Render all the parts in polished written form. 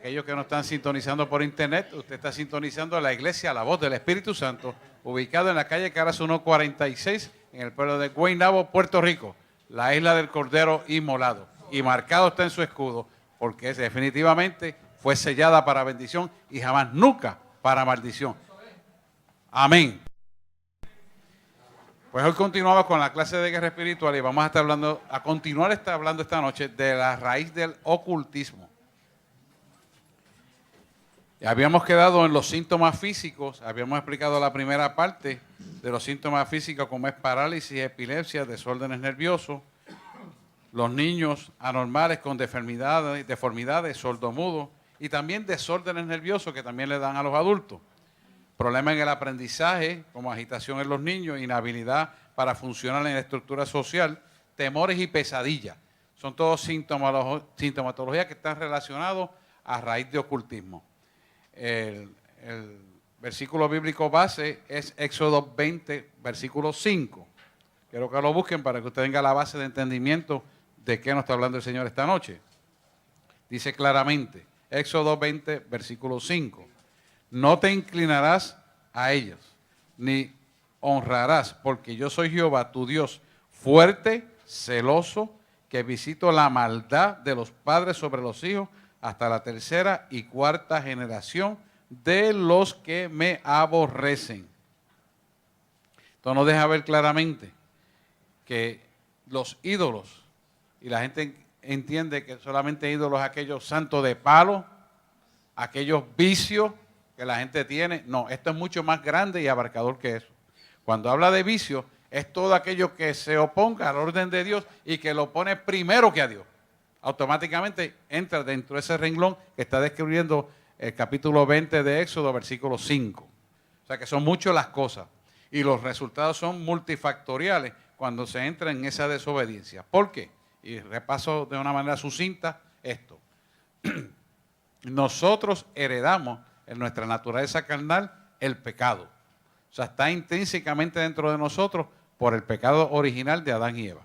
aquellos que no están sintonizando por internet, usted está sintonizando la iglesia La Voz del Espíritu Santo, ubicado en la calle Caras 146, en el pueblo de Guaynabo, Puerto Rico, la isla del Cordero Inmolado. Y marcado está en su escudo, porque definitivamente fue sellada para bendición y jamás, nunca para maldición. Amén. Pues hoy continuamos con la clase de guerra espiritual y vamos a estar hablando, hablando esta noche de la raíz del ocultismo. Habíamos quedado en los síntomas físicos, habíamos explicado la primera parte de los síntomas físicos como es parálisis, epilepsia, desórdenes nerviosos, los niños anormales con deformidades, sordomudos y también desórdenes nerviosos que también le dan a los adultos. Problemas en el aprendizaje, como agitación en los niños, inhabilidad para funcionar en la estructura social, temores y pesadillas. Son todos sintomatologías que están relacionados a raíz de ocultismo. El versículo bíblico base es Éxodo 20, versículo 5. Quiero que lo busquen para que usted tenga la base de entendimiento de qué nos está hablando el Señor esta noche. Dice claramente, Éxodo 20, versículo 5. No te inclinarás a ellos, ni honrarás, porque yo soy Jehová, tu Dios, fuerte, celoso, que visito la maldad de los padres sobre los hijos hasta la tercera y cuarta generación de los que me aborrecen. Esto nos deja ver claramente que los ídolos, y la gente entiende que solamente ídolos aquellos santos de palo, aquellos vicios que la gente tiene. No, esto es mucho más grande y abarcador que eso. Cuando habla de vicios, es todo aquello que se oponga al orden de Dios y que lo pone primero que a Dios. Automáticamente entra dentro de ese renglón que está describiendo el capítulo 20 de Éxodo, versículo 5. O sea que son muchas las cosas y los resultados son multifactoriales cuando se entra en esa desobediencia. ¿Por qué? Y repaso de una manera sucinta esto. Nosotros heredamos en nuestra naturaleza carnal el pecado. O sea, está intrínsecamente dentro de nosotros por el pecado original de Adán y Eva.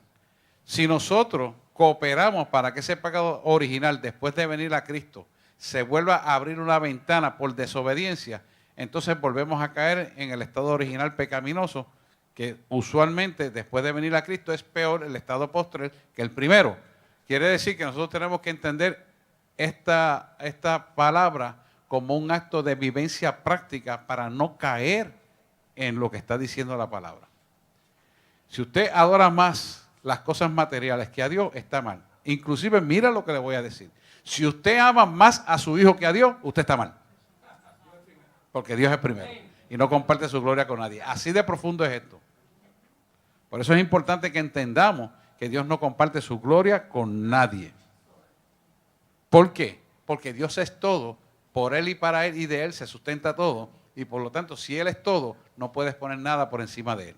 Si nosotros cooperamos para que ese pecado original, después de venir a Cristo, se vuelva a abrir una ventana por desobediencia, entonces volvemos a caer en el estado original pecaminoso, que usualmente después de venir a Cristo es peor el estado postrer que el primero. Quiere decir que nosotros tenemos que entender esta palabra como un acto de vivencia práctica para no caer en lo que está diciendo la palabra. Si usted adora más las cosas materiales que a Dios, está mal. Inclusive, mira lo que le voy a decir. Si usted ama más a su hijo que a Dios, usted está mal. Porque Dios es primero y no comparte su gloria con nadie. Así de profundo es esto. Por eso es importante que entendamos que Dios no comparte su gloria con nadie. ¿Por qué? Porque Dios es todo. Por Él y para Él y de Él se sustenta todo. Y por lo tanto, si Él es todo, no puedes poner nada por encima de Él.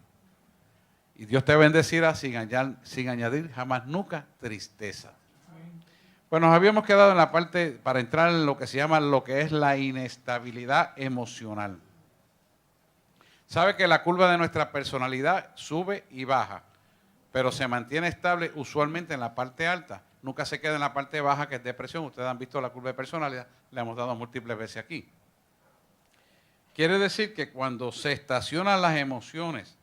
Y Dios te bendecirá sin añadir jamás nunca tristeza. Bueno, nos habíamos quedado en la parte para entrar en lo que se llama lo que es la inestabilidad emocional. Sabe que la curva de nuestra personalidad sube y baja, pero se mantiene estable usualmente en la parte alta. Nunca se queda en la parte baja, que es depresión. Ustedes han visto la curva de personalidad, la hemos dado múltiples veces aquí. Quiere decir que cuando se estacionan las emociones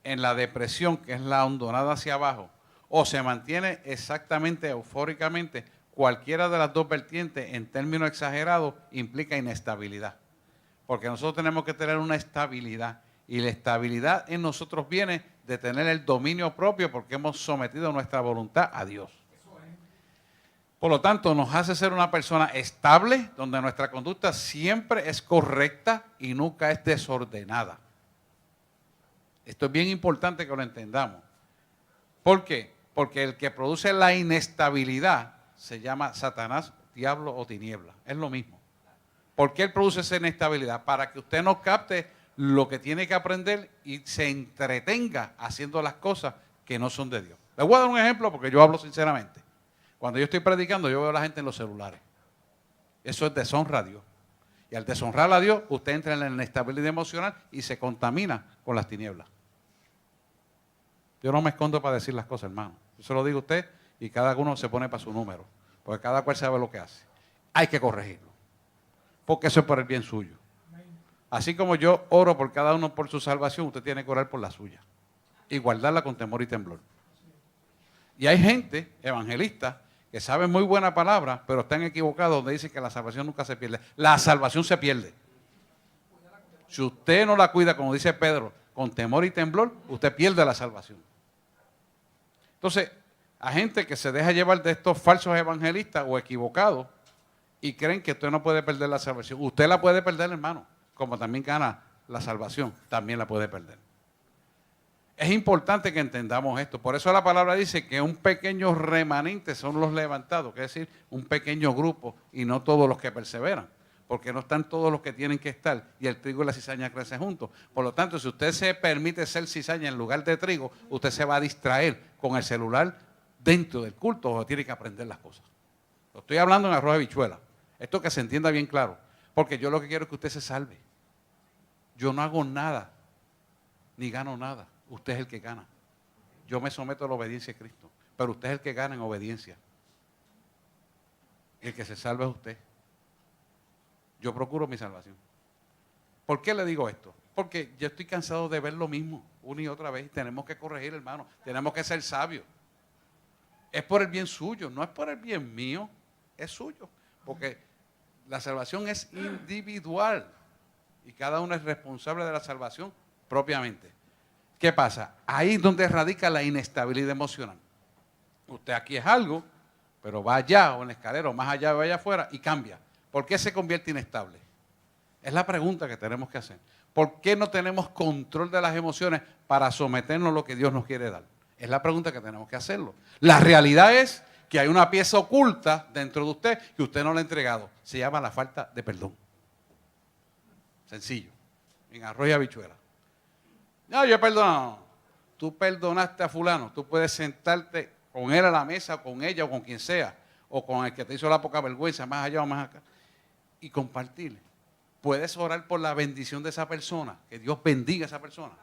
en la depresión, que es la hondonada hacia abajo, o se mantiene exactamente eufóricamente, cualquiera de las dos vertientes en términos exagerados implica inestabilidad. Porque nosotros tenemos que tener una estabilidad, y la estabilidad en nosotros viene de tener el dominio propio porque hemos sometido nuestra voluntad a Dios. Por lo tanto, nos hace ser una persona estable, donde nuestra conducta siempre es correcta y nunca es desordenada. Esto es bien importante que lo entendamos. ¿Por qué? Porque el que produce la inestabilidad se llama Satanás, diablo o tiniebla. Es lo mismo. ¿Por qué él produce esa inestabilidad? Para que usted no capte lo que tiene que aprender y se entretenga haciendo las cosas que no son de Dios. Les voy a dar un ejemplo porque yo hablo sinceramente. Cuando yo estoy predicando, yo veo a la gente en los celulares. Eso es deshonra a Dios. Y al deshonrar a Dios, usted entra en la inestabilidad emocional y se contamina con las tinieblas. Yo no me escondo para decir las cosas, hermano. Yo se lo digo a usted y cada uno se pone para su número. Porque cada cual sabe lo que hace. Hay que corregirlo. porque eso es por el bien suyo. Así como yo oro por cada uno por su salvación, usted tiene que orar por la suya y guardarla con temor y temblor. Y hay gente, evangelistas, que saben muy buena palabra, pero están equivocados donde dicen que la salvación nunca se pierde. La salvación se pierde. Si usted no la cuida, como dice Pedro, con temor y temblor, usted pierde la salvación. Entonces, hay gente que se deja llevar de estos falsos evangelistas o equivocados y creen que usted no puede perder la salvación. Usted la puede perder, hermano, como también gana la salvación, también la puede perder. Es importante que entendamos esto. Por eso la palabra dice que un pequeño remanente son los levantados, que es decir, un pequeño grupo y no todos los que perseveran. Porque no están todos los que tienen que estar y el trigo y la cizaña crecen juntos. Por lo tanto, si usted se permite ser cizaña en lugar de trigo, usted se va a distraer con el celular dentro del culto o tiene que aprender las cosas. Lo estoy hablando en arroz de habichuela. Esto que se entienda bien claro. Porque yo lo que quiero es que usted se salve. Yo no hago nada, ni gano nada. Usted es el que gana. Yo me someto a la obediencia de Cristo, pero usted es el que gana en obediencia. El que se salva es usted. Yo procuro mi salvación. ¿Por qué le digo esto? Porque yo estoy cansado de ver lo mismo una y otra vez. Tenemos que corregir, hermano. Tenemos que ser sabios. Es por el bien suyo, no es por el bien mío, es suyo. Porque la salvación es individual y cada uno es responsable de la salvación propiamente. ¿Qué pasa? Ahí es donde radica la inestabilidad emocional. Usted aquí es algo, pero va allá o en la escalera o más allá o allá afuera y cambia. ¿Por qué se convierte inestable? Es la pregunta que tenemos que hacer. ¿Por qué no tenemos control de las emociones para someternos a lo que Dios nos quiere dar? Es la pregunta que tenemos que hacerlo. La realidad es que hay una pieza oculta dentro de usted que usted no le ha entregado. Se llama la falta de perdón. Sencillo. En arroz y habichuela. No, yo he perdonado. Tú perdonaste a fulano. Tú puedes sentarte con él a la mesa, con ella o con quien sea, o con el que te hizo la poca vergüenza, más allá o más acá, y compartirle. Puedes orar por la bendición de esa persona, que Dios bendiga a esa persona.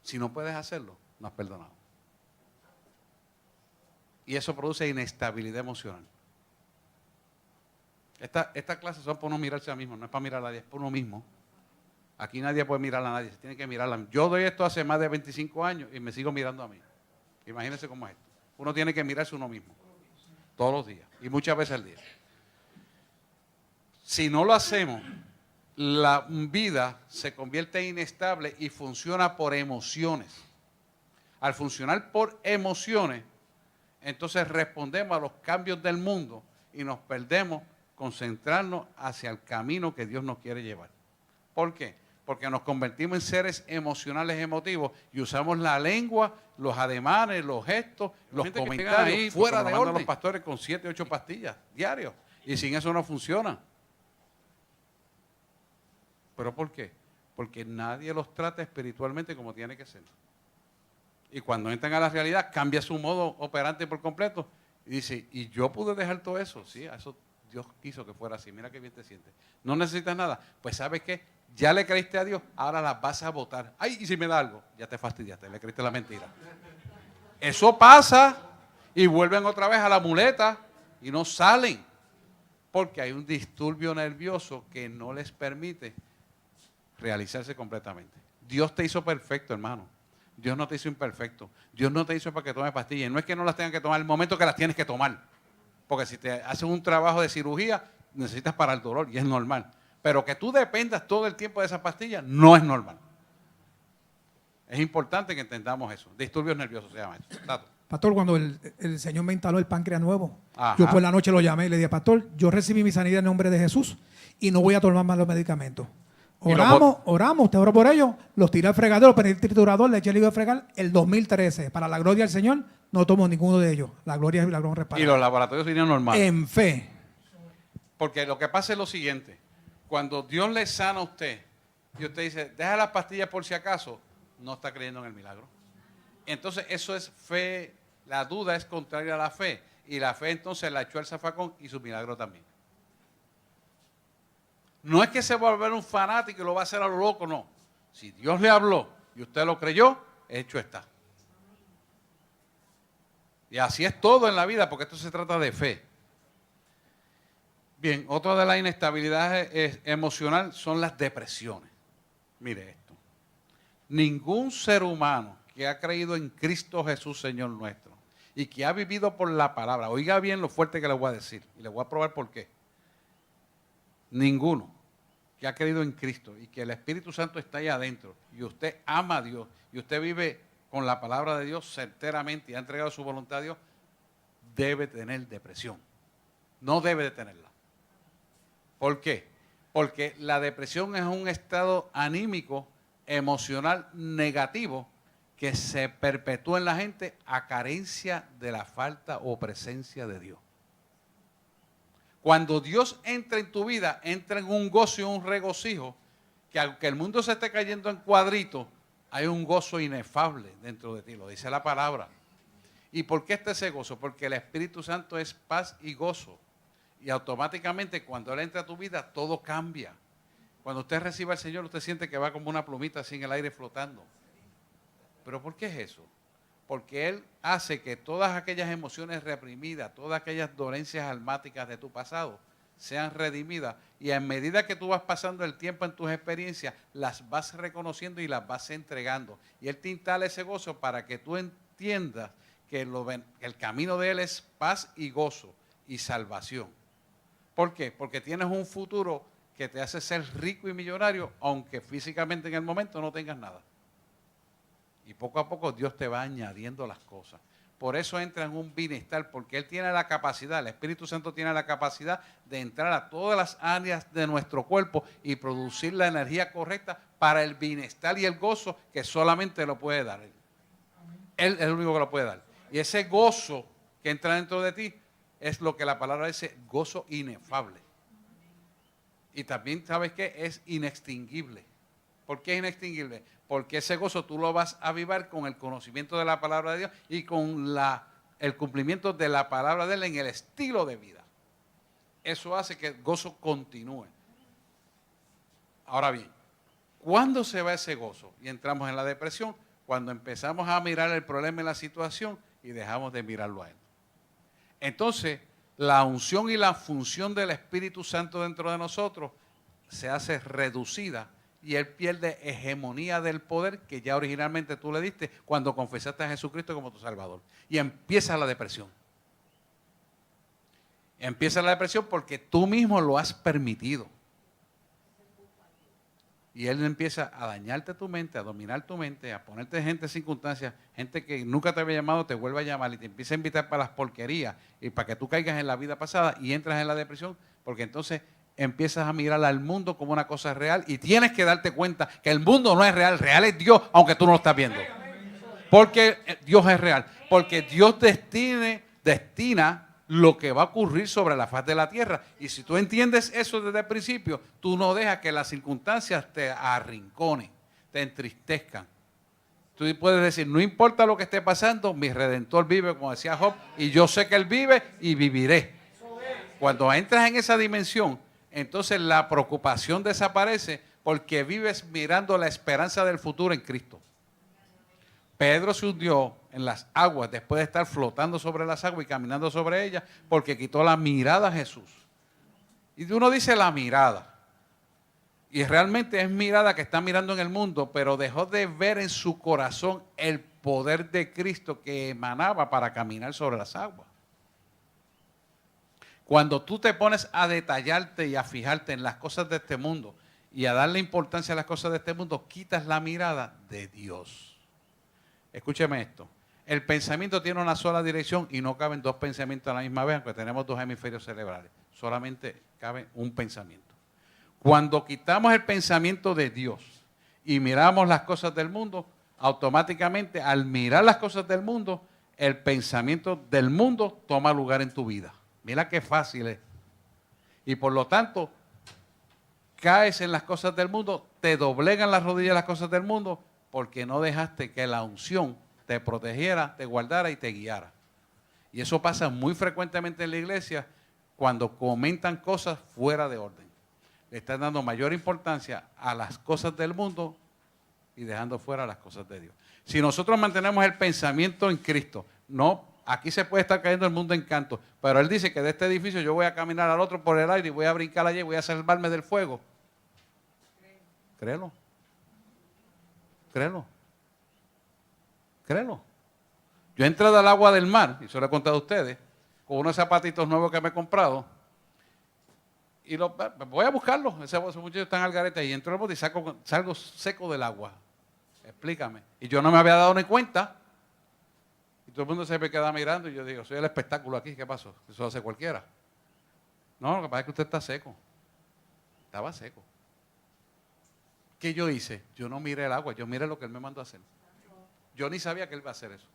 Si no puedes hacerlo, no has perdonado. Y eso produce inestabilidad emocional. Estas clases son para uno mirarse a uno mismo, no es para mirar a nadie, es para uno mismo. Aquí nadie puede mirar a nadie, se tiene que mirar a mí. Yo doy esto hace más de 25 años y me sigo mirando a mí. Imagínense cómo es esto. Uno tiene que mirarse a uno mismo, todos los días y muchas veces al día. Si no lo hacemos, la vida se convierte inestable y funciona por emociones. Al funcionar por emociones, entonces respondemos a los cambios del mundo y nos perdemos concentrarnos hacia el camino que Dios nos quiere llevar. ¿Por qué? Porque nos convertimos en seres emocionales emotivos y usamos la lengua, los ademanes, los gestos, los comentarios ahí, fuera de orden. Los pastores con 7, 8 pastillas diarios y sin eso no funciona. ¿Pero por qué? Porque nadie los trata espiritualmente como tiene que ser. Y cuando entran a la realidad, cambia su modo operante por completo y dice, ¿y yo pude dejar todo eso? Sí, a eso Dios quiso que fuera así. Mira qué bien te sientes. ¿No necesitas nada? Pues ¿sabes qué? Ya le creíste a Dios, ahora las vas a votar. Ay, ¿y si me da algo? Ya te fastidiaste, le creíste la mentira. Eso pasa y vuelven otra vez a la muleta y no salen. Porque hay un disturbio nervioso que no les permite realizarse completamente. Dios te hizo perfecto, hermano. Dios no te hizo imperfecto. Dios no te hizo para que tomes pastillas. Y no es que no las tengas que tomar el momento que las tienes que tomar. Porque si te hacen un trabajo de cirugía, necesitas para el dolor y es normal. Pero que tú dependas todo el tiempo de esa pastilla, no es normal. Es importante que entendamos eso. Disturbios nerviosos se llama eso. Tato. Pastor, cuando el Señor me instaló el páncreas nuevo, Ajá. yo por la noche lo llamé y le dije, pastor, yo recibí mi sanidad en nombre de Jesús y no voy a tomar más los medicamentos. Oramos, usted oró por ellos, los tiré al fregadero, prendí el triturador, le eché el líquido de fregar el 2013. Para la gloria del Señor, no tomo ninguno de ellos. La gloria es la gran reparación. Y los laboratorios vinieron normales. En fe. Porque lo que pasa es lo siguiente. Cuando Dios le sana a usted y usted dice, deja las pastillas por si acaso, no está creyendo en el milagro. Entonces eso es fe. La duda es contraria a la fe. Y la fe entonces la echó al zafacón y su milagro también. No es que se va a volver un fanático y lo va a hacer a lo loco, no. Si Dios le habló y usted lo creyó, hecho está. Y así es todo en la vida, porque esto se trata de fe. Bien, otra de las inestabilidades emocional son las depresiones. Mire esto. Ningún ser humano que ha creído en Cristo Jesús, Señor nuestro, y que ha vivido por la palabra, oiga bien lo fuerte que le voy a decir, y le voy a probar por qué. Ninguno que ha creído en Cristo y que el Espíritu Santo está ahí adentro, y usted ama a Dios, y usted vive con la palabra de Dios certeramente y ha entregado su voluntad a Dios, debe tener depresión. No debe de tenerla. ¿Por qué? Porque la depresión es un estado anímico, emocional negativo que se perpetúa en la gente a carencia de la falta o presencia de Dios. Cuando Dios entra en tu vida, entra en un gozo y un regocijo, que aunque el mundo se esté cayendo en cuadritos, hay un gozo inefable dentro de ti, lo dice la palabra. ¿Y por qué está ese gozo? Porque el Espíritu Santo es paz y gozo. Y automáticamente cuando Él entra a tu vida, todo cambia. Cuando usted recibe al Señor, usted siente que va como una plumita así en el aire flotando. ¿Pero por qué es eso? Porque Él hace que todas aquellas emociones reprimidas, todas aquellas dolencias almáticas de tu pasado, sean redimidas. Y en medida que tú vas pasando el tiempo en tus experiencias, las vas reconociendo y las vas entregando. Y Él te instala ese gozo para que tú entiendas que el camino de Él es paz y gozo y salvación. ¿Por qué? Porque tienes un futuro que te hace ser rico y millonario, aunque físicamente en el momento no tengas nada. Y poco a poco Dios te va añadiendo las cosas. Por eso entra en un bienestar, porque Él tiene la capacidad, el Espíritu Santo tiene la capacidad de entrar a todas las áreas de nuestro cuerpo y producir la energía correcta para el bienestar y el gozo que solamente lo puede dar Él. Él es el único que lo puede dar. Y ese gozo que entra dentro de ti es lo que la palabra dice, gozo inefable. Y también, ¿sabes qué? Es inextinguible. ¿Por qué es inextinguible? Porque ese gozo tú lo vas a avivar con el conocimiento de la palabra de Dios y con el cumplimiento de la palabra de Él en el estilo de vida. Eso hace que el gozo continúe. Ahora bien, ¿cuándo se va ese gozo? Y entramos en la depresión, cuando empezamos a mirar el problema y la situación y dejamos de mirarlo a Él. Entonces, la unción y la función del Espíritu Santo dentro de nosotros se hace reducida y Él pierde hegemonía del poder que ya originalmente tú le diste cuando confesaste a Jesucristo como tu Salvador. Y empieza la depresión. Empieza la depresión porque tú mismo lo has permitido. Y Él empieza a dañarte tu mente, a dominar tu mente, a ponerte gente en circunstancias, gente que nunca te había llamado, te vuelve a llamar y te empieza a invitar para las porquerías y para que tú caigas en la vida pasada y entras en la depresión, porque entonces empiezas a mirar al mundo como una cosa real y tienes que darte cuenta que el mundo no es real, real es Dios, aunque tú no lo estás viendo. Porque Dios es real, porque Dios destina lo que va a ocurrir sobre la faz de la tierra. Y si tú entiendes eso desde el principio, tú no dejas que las circunstancias te arrinconen, te entristezcan. Tú puedes decir, no importa lo que esté pasando, mi Redentor vive, como decía Job, y yo sé que Él vive y viviré. Cuando entras en esa dimensión, entonces la preocupación desaparece porque vives mirando la esperanza del futuro en Cristo. Pedro se hundió en las aguas después de estar flotando sobre las aguas y caminando sobre ellas porque quitó la mirada a Jesús. Y uno dice la mirada. Y realmente es mirada que está mirando en el mundo, pero dejó de ver en su corazón el poder de Cristo que emanaba para caminar sobre las aguas. Cuando tú te pones a detallarte y a fijarte en las cosas de este mundo y a darle importancia a las cosas de este mundo, quitas la mirada de Dios. Escúcheme esto. El pensamiento tiene una sola dirección y no caben dos pensamientos a la misma vez, aunque tenemos dos hemisferios cerebrales. Solamente cabe un pensamiento. Cuando quitamos el pensamiento de Dios y miramos las cosas del mundo, automáticamente al mirar las cosas del mundo, el pensamiento del mundo toma lugar en tu vida. Mira qué fácil es. Y por lo tanto, caes en las cosas del mundo, te doblegan las rodillas las cosas del mundo, porque no dejaste que la unción te protegiera, te guardara y te guiara. Y eso pasa muy frecuentemente en la iglesia cuando comentan cosas fuera de orden. Le están dando mayor importancia a las cosas del mundo y dejando fuera las cosas de Dios. Si nosotros mantenemos el pensamiento en Cristo, no Aquí se puede estar cayendo el mundo en canto, pero él dice que de este edificio yo voy a caminar al otro por el aire y voy a brincar allí y voy a salvarme del fuego. Créelo. Créelo. Créelo. Yo he entrado al agua del mar, y eso lo he contado a ustedes, con unos zapatitos nuevos que me he comprado, y voy a buscarlos. Esos muchachos están al garete y entro al bote y salgo seco del agua. Explícame. Y yo no me había dado ni cuenta. Y todo el mundo se me queda mirando y yo digo, soy el espectáculo aquí, ¿qué pasó? Eso hace cualquiera. No, lo que pasa es que usted está seco. Estaba seco. ¿Qué yo hice? Yo no miré el agua, yo miré lo que él me mandó a hacer. Yo ni sabía que él iba a hacer eso.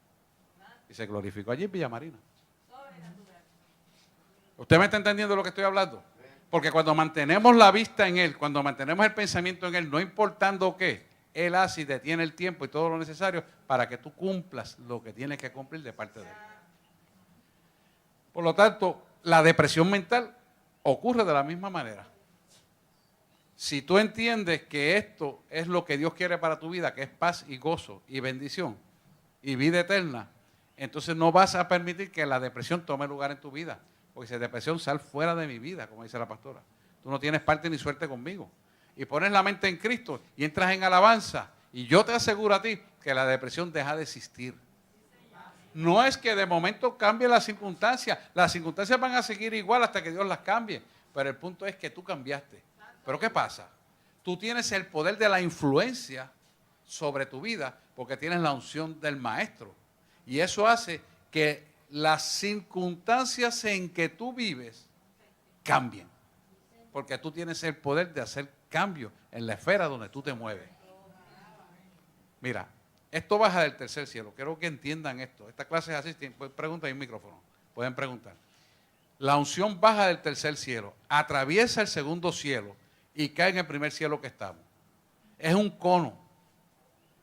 Y se glorificó allí en Villa Marina. ¿Usted me está entendiendo lo que estoy hablando? Porque cuando mantenemos la vista en él, cuando mantenemos el pensamiento en él, no importando qué, él hace y detiene el tiempo y todo lo necesario para que tú cumplas lo que tienes que cumplir de parte de él. Por lo tanto, la depresión mental ocurre de la misma manera. Si tú entiendes que esto es lo que Dios quiere para tu vida, que es paz y gozo y bendición y vida eterna, entonces no vas a permitir que la depresión tome lugar en tu vida. Porque si depresión, sal fuera de mi vida, como dice la pastora. Tú no tienes parte ni suerte conmigo. Y pones la mente en Cristo y entras en alabanza. Y yo te aseguro a ti que la depresión deja de existir. No es que de momento cambie las circunstancias. Las circunstancias van a seguir igual hasta que Dios las cambie. Pero el punto es que tú cambiaste. ¿Pero qué pasa? Tú tienes el poder de la influencia sobre tu vida porque tienes la unción del Maestro. Y eso hace que las circunstancias en que tú vives cambien. Porque tú tienes el poder de hacer cambios en la esfera donde tú te mueves. Mira, esto baja del tercer cielo. Quiero que entiendan esto. Esta clase es así. Pregunta en el micrófono. Pueden preguntar. La unción baja del tercer cielo, atraviesa el segundo cielo y cae en el primer cielo que estamos. Es un cono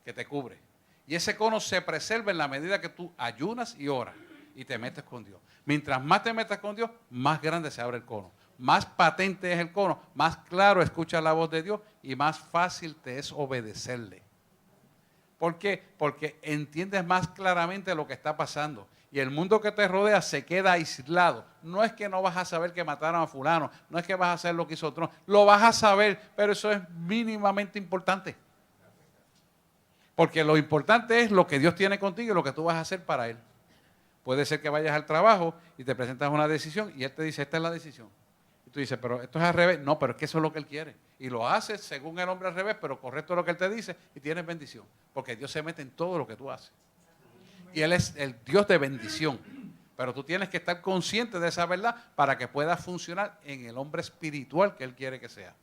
que te cubre. Y ese cono se preserva en la medida que tú ayunas y oras y te metes con Dios. Mientras más te metas con Dios, más grande se abre el cono. Más patente es el cono, más claro escuchas la voz de Dios y más fácil te es obedecerle. ¿Por qué? Porque entiendes más claramente lo que está pasando. Y el mundo que te rodea se queda aislado. No es que no vas a saber que mataron a fulano, no es que vas a saber lo que hizo otro, lo vas a saber, pero eso es mínimamente importante. Porque lo importante es lo que Dios tiene contigo y lo que tú vas a hacer para Él. Puede ser que vayas al trabajo y te presentas una decisión y Él te dice, esta es la decisión. Y tú dices, pero esto es al revés. No, pero es que eso es lo que Él quiere. Y lo haces según el hombre al revés, pero correcto es lo que Él te dice y tienes bendición. Porque Dios se mete en todo lo que tú haces. Y Él es el Dios de bendición. Pero tú tienes que estar consciente de esa verdad para que puedas funcionar en el hombre espiritual que Él quiere que sea.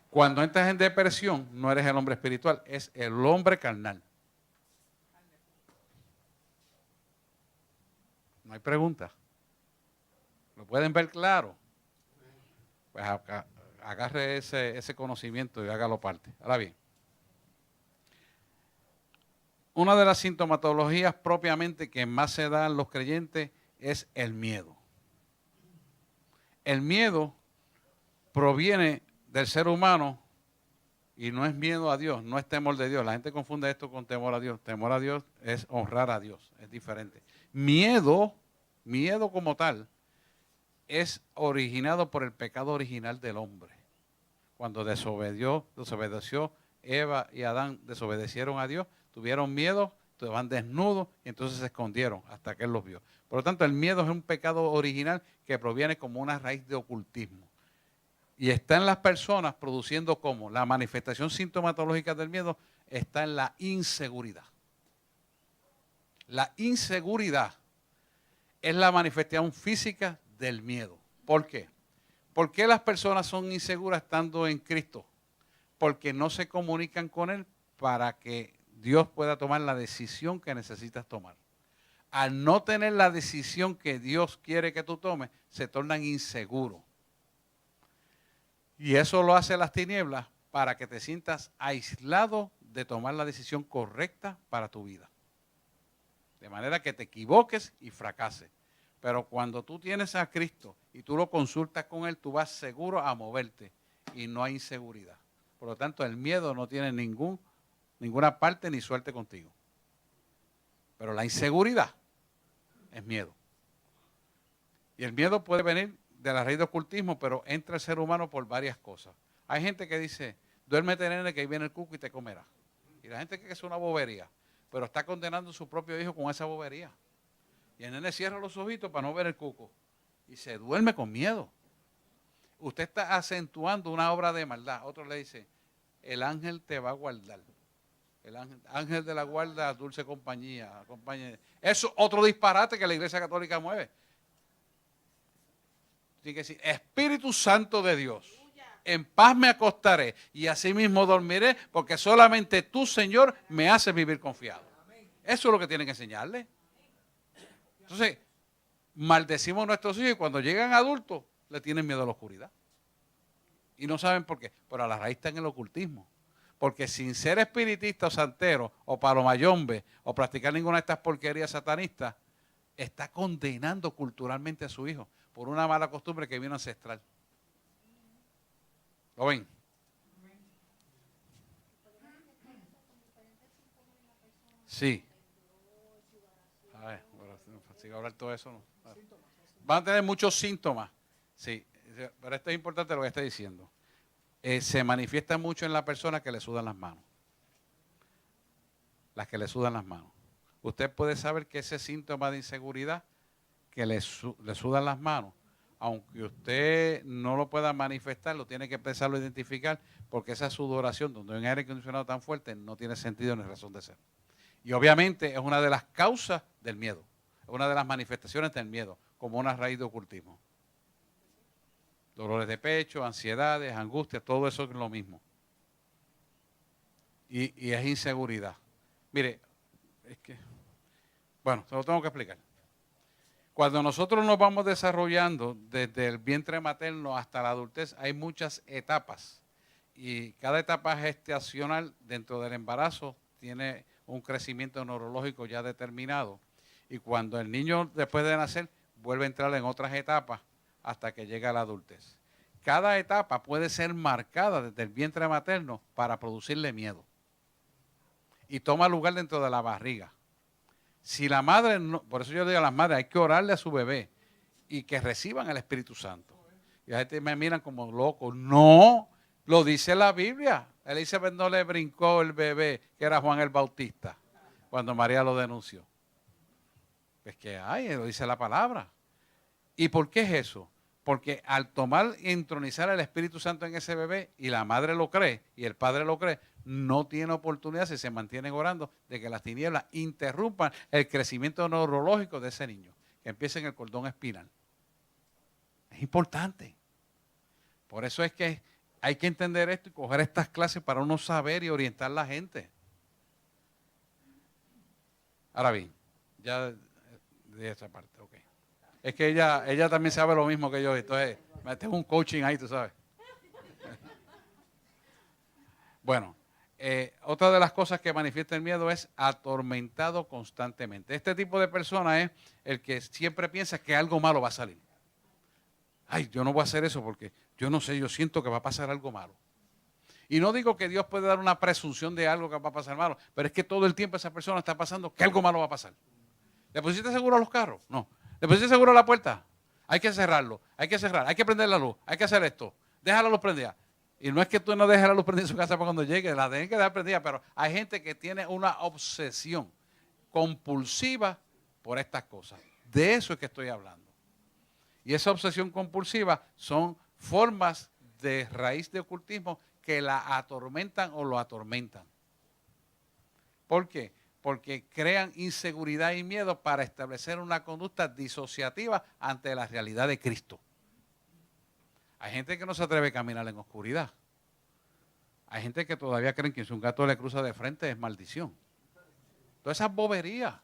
Cuando entras en depresión, no eres el hombre espiritual, es el hombre carnal. No hay pregunta. ¿Lo pueden ver claro? Pues agarre ese conocimiento y hágalo parte. Ahora bien, una de las sintomatologías propiamente que más se da en los creyentes es el miedo. El miedo proviene del ser humano y no es miedo a Dios, no es temor de Dios. La gente confunde esto con temor a Dios. Temor a Dios es honrar a Dios, es diferente. Miedo como tal, es originado por el pecado original del hombre. Cuando desobedeció Eva y Adán, desobedecieron a Dios, tuvieron miedo, estaban desnudos y entonces se escondieron hasta que Él los vio. Por lo tanto, el miedo es un pecado original que proviene como una raíz de ocultismo. Y está en las personas produciendo como la manifestación sintomatológica del miedo está en la inseguridad. La inseguridad es la manifestación física del miedo. ¿Por qué? ¿Por qué las personas son inseguras estando en Cristo? Porque no se comunican con Él para que Dios pueda tomar la decisión que necesitas tomar. Al no tener la decisión que Dios quiere que tú tomes, se tornan inseguros. Y eso lo hace las tinieblas para que te sientas aislado de tomar la decisión correcta para tu vida. De manera que te equivoques y fracases. Pero cuando tú tienes a Cristo y tú lo consultas con Él, tú vas seguro a moverte y no hay inseguridad. Por lo tanto, el miedo no tiene ninguna parte ni suerte contigo. Pero la inseguridad es miedo. Y el miedo puede venir de la raíz de ocultismo, pero entra el ser humano por varias cosas. Hay gente que dice, duérmete nene que ahí viene el cuco y te comerá. Y la gente cree que es una bobería, pero está condenando a su propio hijo con esa bobería. Y el nene cierra los ojitos para no ver el cuco y se duerme con miedo. Usted está acentuando una obra de maldad. Otro le dice, el ángel te va a guardar. El ángel de la guarda, dulce compañía. Eso es otro disparate que la Iglesia Católica mueve. Tiene que decir, Espíritu Santo de Dios, en paz me acostaré y así mismo dormiré, porque solamente tú, Señor, me haces vivir confiado. Eso es lo que tienen que enseñarle. Entonces, maldecimos a nuestros hijos y cuando llegan adultos, le tienen miedo a la oscuridad. Y no saben por qué. Pero a la raíz está en el ocultismo. Porque sin ser espiritista o santero, o palomayombe, o practicar ninguna de estas porquerías satanistas, está condenando culturalmente a su hijo por una mala costumbre que vino ancestral. ¿Lo ven? Sí. A ver, si hablar todo eso, no. Van a tener muchos síntomas. Sí, pero esto es importante lo que está diciendo. Se manifiesta mucho en la persona que le sudan las manos. Las que le sudan las manos. Usted puede saber que ese síntoma de inseguridad, que le sudan las manos, aunque usted no lo pueda manifestar, lo tiene que empezarlo a identificar, porque esa sudoración, donde hay un aire acondicionado tan fuerte, no tiene sentido ni razón de ser. Y obviamente es una de las causas del miedo, es una de las manifestaciones del miedo, como una raíz de ocultismo. Dolores de pecho, ansiedades, angustias, todo eso es lo mismo. Y es inseguridad. Mire, es que, bueno, se lo tengo que explicar. Cuando nosotros nos vamos desarrollando desde el vientre materno hasta la adultez, hay muchas etapas. Y cada etapa gestacional dentro del embarazo tiene un crecimiento neurológico ya determinado. Y cuando el niño, después de nacer, vuelve a entrar en otras etapas hasta que llega a la adultez. Cada etapa puede ser marcada desde el vientre materno para producirle miedo. Y toma lugar dentro de la barriga. Si la madre, no, por eso yo digo a las madres, hay que orarle a su bebé y que reciban el Espíritu Santo. Y la gente me miran como loco. No, lo dice la Biblia. Elizabeth no le brincó el bebé, que era Juan el Bautista, cuando María lo denunció. Es que lo dice la palabra. ¿Y por qué es eso? Porque al tomar y entronizar el Espíritu Santo en ese bebé, y la madre lo cree, y el padre lo cree, no tiene oportunidad, si se mantienen orando, de que las tinieblas interrumpan el crecimiento neurológico de ese niño, que empiece en el cordón espinal. Es importante. Por eso es que hay que entender esto y coger estas clases para uno saber y orientar a la gente. Ahora bien, ya de esa parte, ok. Es que ella también sabe lo mismo que yo, entonces me tengo un coaching ahí, tú sabes. Bueno, otra de las cosas que manifiesta el miedo es atormentado constantemente. Este tipo de persona es el que siempre piensa que algo malo va a salir. Ay, yo no voy a hacer eso porque yo no sé, yo siento que va a pasar algo malo. Y no digo que Dios puede dar una presunción de algo que va a pasar malo, pero es que todo el tiempo esa persona está pasando que algo malo va a pasar. ¿Le pusiste seguro a los carros? No. ¿Le pusiste seguro a la puerta? Hay que cerrarlo, hay que cerrar, hay que prender la luz, hay que hacer esto. Deja la luz prendida. Y no es que tú no dejes la luz prendida en su casa para cuando llegue, la tienen que dejar prendida, pero hay gente que tiene una obsesión compulsiva por estas cosas. De eso es que estoy hablando. Y esa obsesión compulsiva son formas de raíz de ocultismo que la atormentan o lo atormentan. ¿Por qué? Porque crean inseguridad y miedo para establecer una conducta disociativa ante la realidad de Cristo. Hay gente que no se atreve a caminar en oscuridad. Hay gente que todavía creen que si un gato le cruza de frente es maldición. Todas esas boberías.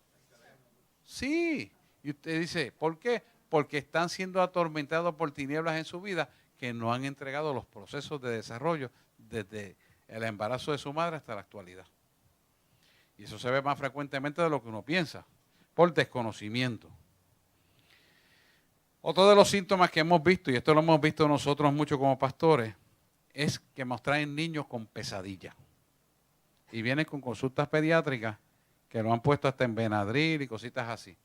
Sí. Y usted dice, ¿por qué? Porque están siendo atormentados por tinieblas en su vida que no han entregado los procesos de desarrollo desde el embarazo de su madre hasta la actualidad. Y eso se ve más frecuentemente de lo que uno piensa, por desconocimiento. Otro de los síntomas que hemos visto, y esto lo hemos visto nosotros mucho como pastores, es que nos traen niños con pesadillas. Y vienen con consultas pediátricas que lo han puesto hasta en Benadryl y cositas así.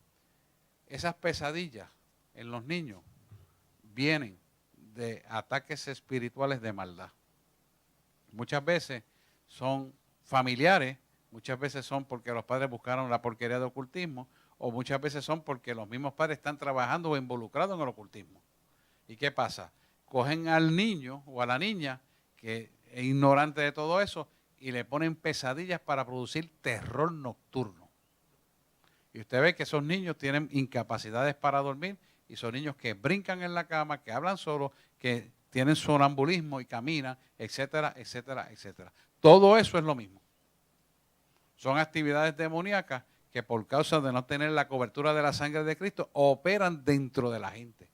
esas pesadillas en los niños vienen de ataques espirituales de maldad. Muchas veces son familiares, muchas veces son porque los padres buscaron la porquería de ocultismo, o muchas veces son porque los mismos padres están trabajando o involucrados en el ocultismo. ¿Y qué pasa? Cogen al niño o a la niña que es ignorante de todo eso y le ponen pesadillas para producir terror nocturno. Y usted ve que esos niños tienen incapacidades para dormir y son niños que brincan en la cama, que hablan solos, que tienen sonambulismo y caminan, etcétera, etcétera, etcétera. Todo eso es lo mismo. Son actividades demoníacas que por causa de no tener la cobertura de la sangre de Cristo operan dentro de la gente.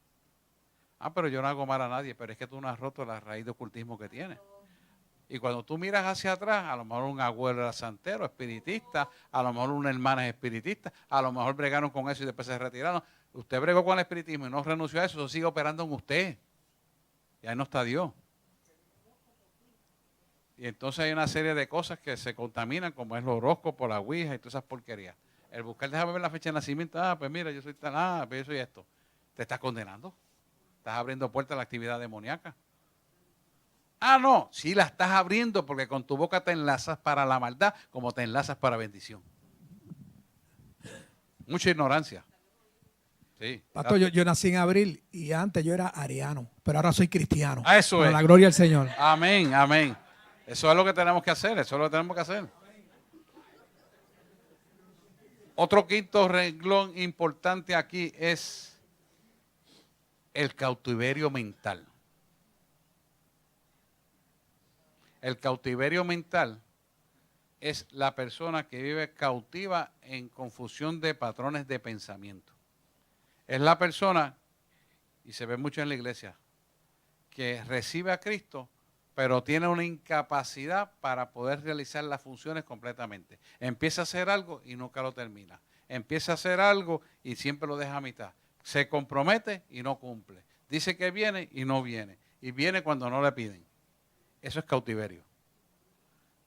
Ah, pero yo no hago mal a nadie, pero es que tú no has roto la raíz de ocultismo que tienes. Y cuando tú miras hacia atrás, a lo mejor un abuelo era santero, espiritista, a lo mejor una hermana es espiritista, a lo mejor bregaron con eso y después se retiraron. Usted bregó con el espiritismo y no renunció a eso, eso sigue operando en usted. Y ahí no está Dios. Y entonces hay una serie de cosas que se contaminan, como es los horóscopos, la ouija y todas esas porquerías. El buscar, déjame ver la fecha de nacimiento, pues mira, yo soy tal, pues yo soy esto. Te estás condenando. Estás abriendo puertas a la actividad demoníaca. No, sí la estás abriendo porque con tu boca te enlazas para la maldad como te enlazas para bendición. Mucha ignorancia. Sí. Pastor, yo nací en abril y antes yo era ariano, pero ahora soy cristiano. Eso por es. la gloria del Señor. Amén, amén. Eso es lo que tenemos que hacer, eso es lo que tenemos que hacer. Otro quinto renglón importante aquí es el cautiverio mental. El cautiverio mental es la persona que vive cautiva en confusión de patrones de pensamiento. Es la persona, y se ve mucho en la iglesia, que recibe a Cristo, pero tiene una incapacidad para poder realizar las funciones completamente. Empieza a hacer algo y nunca lo termina. Empieza a hacer algo y siempre lo deja a mitad. Se compromete y no cumple. Dice que viene y no viene. Y viene cuando no le piden. Eso es cautiverio.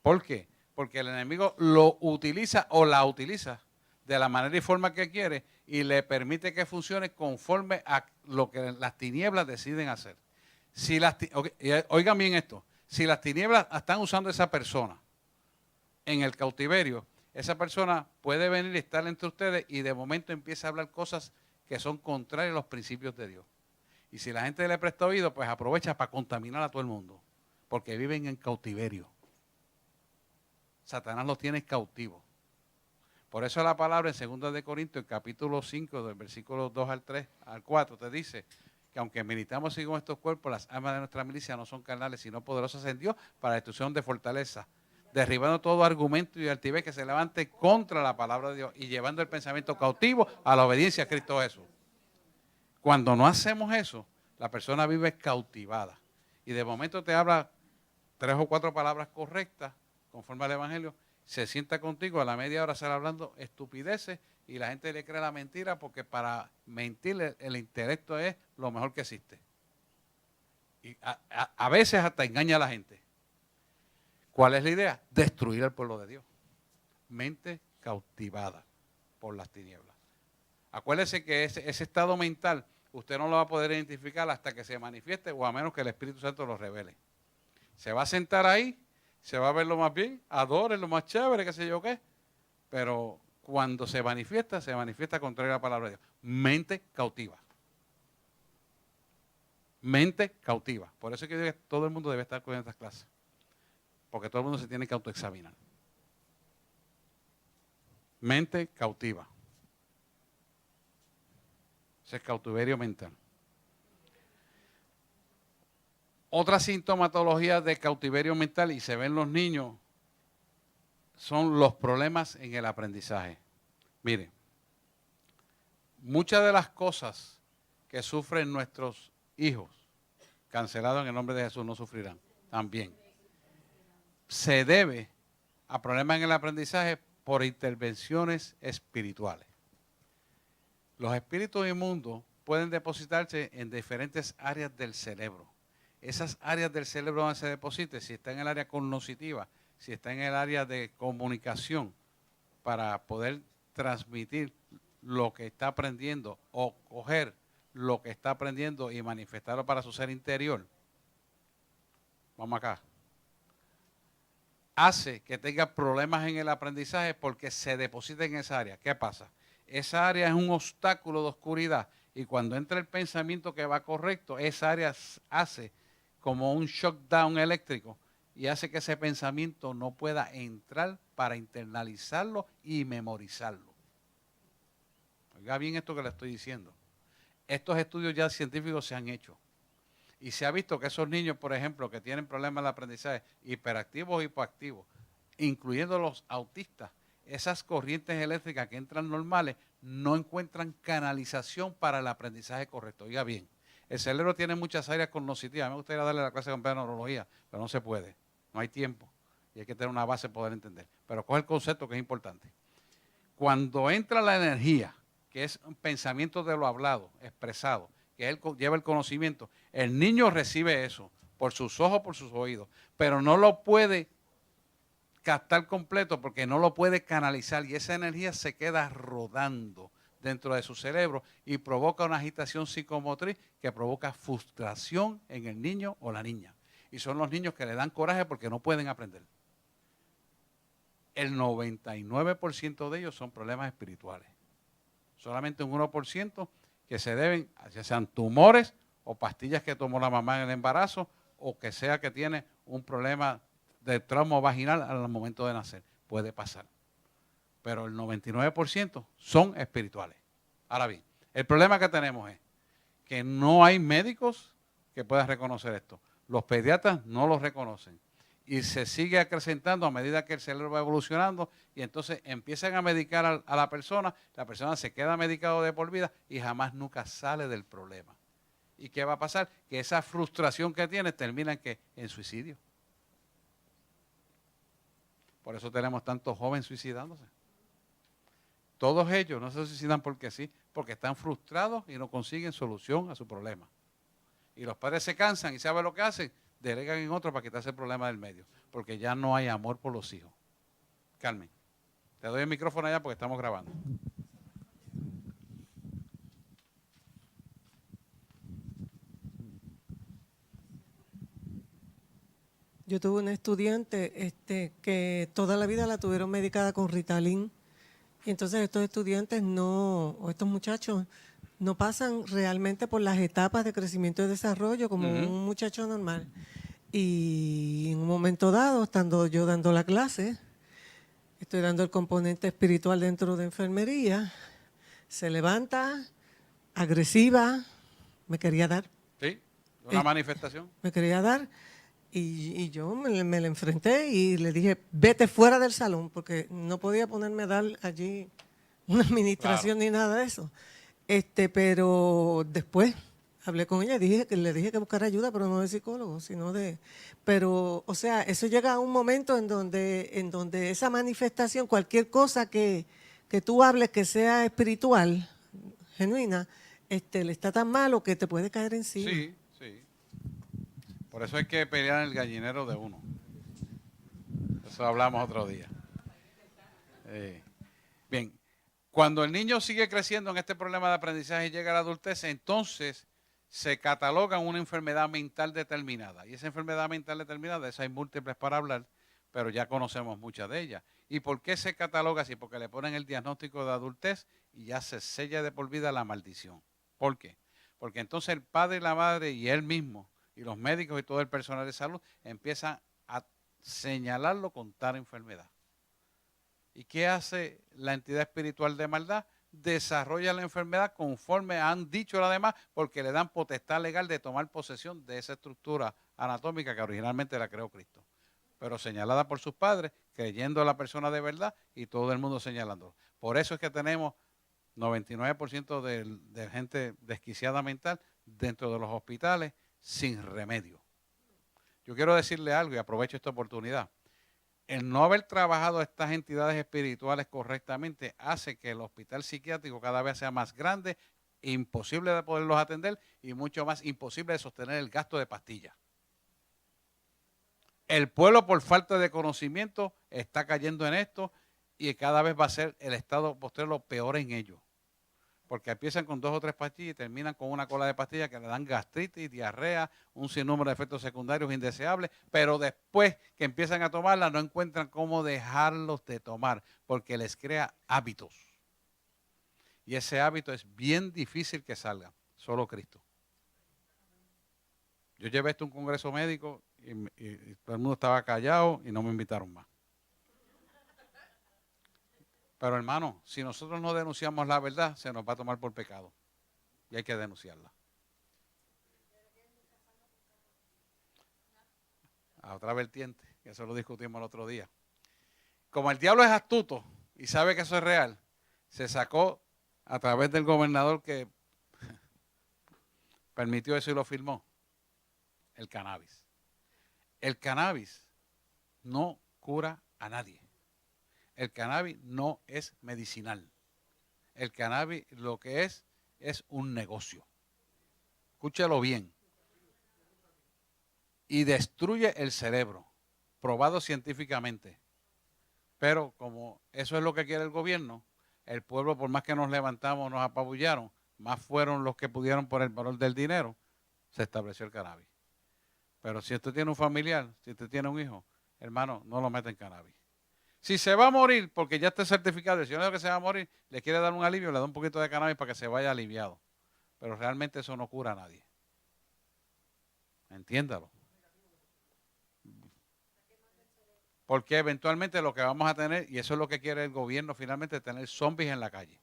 ¿Por qué? Porque el enemigo lo utiliza o la utiliza de la manera y forma que quiere y le permite que funcione conforme a lo que las tinieblas deciden hacer. Si oigan bien esto, si las tinieblas están usando a esa persona en el cautiverio, esa persona puede venir y estar entre ustedes y de momento empieza a hablar cosas que son contrarias a los principios de Dios. Y si la gente le presta oído, pues aprovecha para contaminar a todo el mundo, porque viven en cautiverio. Satanás los tiene cautivos. Por eso la palabra en 2 de Corintios, en capítulo 5, del versículo 2 al 3, al 4, te dice que aunque militamos según estos cuerpos, las armas de nuestra milicia no son carnales, sino poderosas en Dios para la destrucción de fortaleza, derribando todo argumento y altivez que se levante contra la palabra de Dios y llevando el pensamiento cautivo a la obediencia a Cristo Jesús. Cuando no hacemos eso, la persona vive cautivada. Y de momento te habla 3 o 4 palabras correctas, conforme al Evangelio, se sienta contigo, a la media hora sale hablando estupideces y la gente le cree la mentira porque para mentir el intelecto es lo mejor que existe. Y a veces hasta engaña a la gente. ¿Cuál es la idea? Destruir al pueblo de Dios. Mente cautivada por las tinieblas. Acuérdese que ese estado mental usted no lo va a poder identificar hasta que se manifieste o a menos que el Espíritu Santo lo revele. Se va a sentar ahí, se va a ver lo más bien, adore lo más chévere, qué sé yo qué, pero cuando se manifiesta contrario a la palabra de Dios. Mente cautiva. Mente cautiva. Por eso es que todo el mundo debe estar con estas clases. Porque todo el mundo se tiene que autoexaminar. Mente cautiva. Ese es cautiverio mental. Otra sintomatología de cautiverio mental, y se ven los niños, son los problemas en el aprendizaje. Miren, muchas de las cosas que sufren nuestros hijos, cancelados en el nombre de Jesús, no sufrirán también. Se debe a problemas en el aprendizaje por intervenciones espirituales. Los espíritus inmundos pueden depositarse en diferentes áreas del cerebro. Esas áreas del cerebro donde se deposite, si está en el área cognitiva, si está en el área de comunicación, para poder transmitir lo que está aprendiendo o coger lo que está aprendiendo y manifestarlo para su ser interior, vamos acá, hace que tenga problemas en el aprendizaje porque se deposita en esa área. ¿Qué pasa? Esa área es un obstáculo de oscuridad y cuando entra el pensamiento que va correcto, esa área hace como un shockdown eléctrico y hace que ese pensamiento no pueda entrar para internalizarlo y memorizarlo. Oiga bien esto que le estoy diciendo. Estos estudios ya científicos se han hecho. Y se ha visto que esos niños, por ejemplo, que tienen problemas de aprendizaje, hiperactivos o hipoactivos, incluyendo los autistas, esas corrientes eléctricas que entran normales no encuentran canalización para el aprendizaje correcto. Oiga bien, el cerebro tiene muchas áreas cognitivas. Me gustaría darle la clase de neurología, pero no se puede. No hay tiempo. Y hay que tener una base para poder entender. Pero coge el concepto que es importante. Cuando entra la energía, que es un pensamiento de lo hablado, expresado, que él lleva el conocimiento, el niño recibe eso por sus ojos, por sus oídos, pero no lo puede captar completo porque no lo puede canalizar y esa energía se queda rodando dentro de su cerebro y provoca una agitación psicomotriz que provoca frustración en el niño o la niña. Y son los niños que le dan coraje porque no pueden aprender. El 99% de ellos son problemas espirituales. Solamente un 1% que se deben, ya sean tumores o pastillas que tomó la mamá en el embarazo o que sea que tiene un problema de trauma vaginal al momento de nacer. Puede pasar. Pero el 99% son espirituales. Ahora bien, el problema que tenemos es que no hay médicos que puedan reconocer esto. Los pediatras no los reconocen. Y se sigue acrecentando a medida que el cerebro va evolucionando y entonces empiezan a medicar a la persona se queda medicado de por vida y jamás nunca sale del problema. ¿Y qué va a pasar? Que esa frustración que tiene termina en ¿qué? En suicidio. Por eso tenemos tantos jóvenes suicidándose. Todos ellos no se suicidan porque sí, porque están frustrados y no consiguen solución a su problema. Y los padres se cansan y ¿saben lo que hacen? Delegan en otro para quitarse el problema del medio, porque ya no hay amor por los hijos. Carmen, te doy el micrófono allá porque estamos grabando. Yo tuve una estudiante que toda la vida la tuvieron medicada con Ritalin. Y entonces estos estudiantes o estos muchachos no pasan realmente por las etapas de crecimiento y desarrollo como un muchacho normal. Y en un momento dado, estando yo dando la clase, estoy dando el componente espiritual dentro de enfermería, se levanta, agresiva, me quería dar. ¿Sí? ¿Una manifestación? Me quería dar. Y yo me la enfrenté y le dije, vete fuera del salón, porque no podía ponerme a dar allí una administración ni nada de eso. Pero después hablé con ella, le dije que buscara ayuda, pero no de psicólogo, sino de... Pero, o sea, eso llega a un momento en donde esa manifestación, cualquier cosa que tú hables que sea espiritual, genuina, le está tan malo que te puede caer encima. Sí, sí. Por eso hay que pelear en el gallinero de uno. Eso hablamos otro día. Bien, cuando el niño sigue creciendo en este problema de aprendizaje y llega a la adultez, entonces se cataloga una enfermedad mental determinada. Y esa enfermedad mental determinada, esa hay múltiples para hablar, pero ya conocemos muchas de ellas. ¿Y por qué se cataloga así? Porque le ponen el diagnóstico de adultez y ya se sella de por vida la maldición. ¿Por qué? Porque entonces el padre y la madre y él mismo y los médicos y todo el personal de salud empiezan a señalarlo con tal enfermedad. ¿Y qué hace la entidad espiritual de maldad? Desarrolla la enfermedad conforme han dicho las demás porque le dan potestad legal de tomar posesión de esa estructura anatómica que originalmente la creó Cristo. Pero señalada por sus padres, creyendo a la persona de verdad y todo el mundo señalándolo. Por eso es que tenemos 99% de gente desquiciada mental dentro de los hospitales sin remedio. Yo quiero decirle algo y aprovecho esta oportunidad. El no haber trabajado estas entidades espirituales correctamente hace que el hospital psiquiátrico cada vez sea más grande, imposible de poderlos atender y mucho más imposible de sostener el gasto de pastillas. El pueblo por falta de conocimiento está cayendo en esto y cada vez va a ser el estado posterior lo peor en ello. porque empiezan con 2 o 3 pastillas y terminan con una cola de pastillas que le dan gastritis, diarrea, un sinnúmero de efectos secundarios indeseables, pero después que empiezan a tomarla no encuentran cómo dejarlos de tomar, porque les crea hábitos. Y ese hábito es bien difícil que salga, solo Cristo. Yo llevé esto a un congreso médico y todo el mundo estaba callado y no me invitaron más. Pero hermano, si nosotros no denunciamos la verdad, se nos va a tomar por pecado. Y hay que denunciarla. A otra vertiente, que eso lo discutimos el otro día. Como el diablo es astuto y sabe que eso es real, se sacó a través del gobernador que permitió eso y lo firmó, el cannabis. El cannabis no cura a nadie. El cannabis no es medicinal. El cannabis lo que es un negocio. Escúchalo bien. Y destruye el cerebro, probado científicamente. Pero como eso es lo que quiere el gobierno, el pueblo, por más que nos levantamos, nos apabullaron, más fueron los que pudieron por el valor del dinero, se estableció el cannabis. Pero si usted tiene un familiar, si usted tiene un hijo, hermano, no lo mete en cannabis. Si se va a morir, porque ya está certificado, el señor que se va a morir, le quiere dar un alivio, le da un poquito de cannabis para que se vaya aliviado. Pero realmente eso no cura a nadie. Entiéndalo. Porque eventualmente lo que vamos a tener, y eso es lo que quiere el gobierno finalmente, tener zombies en la calle.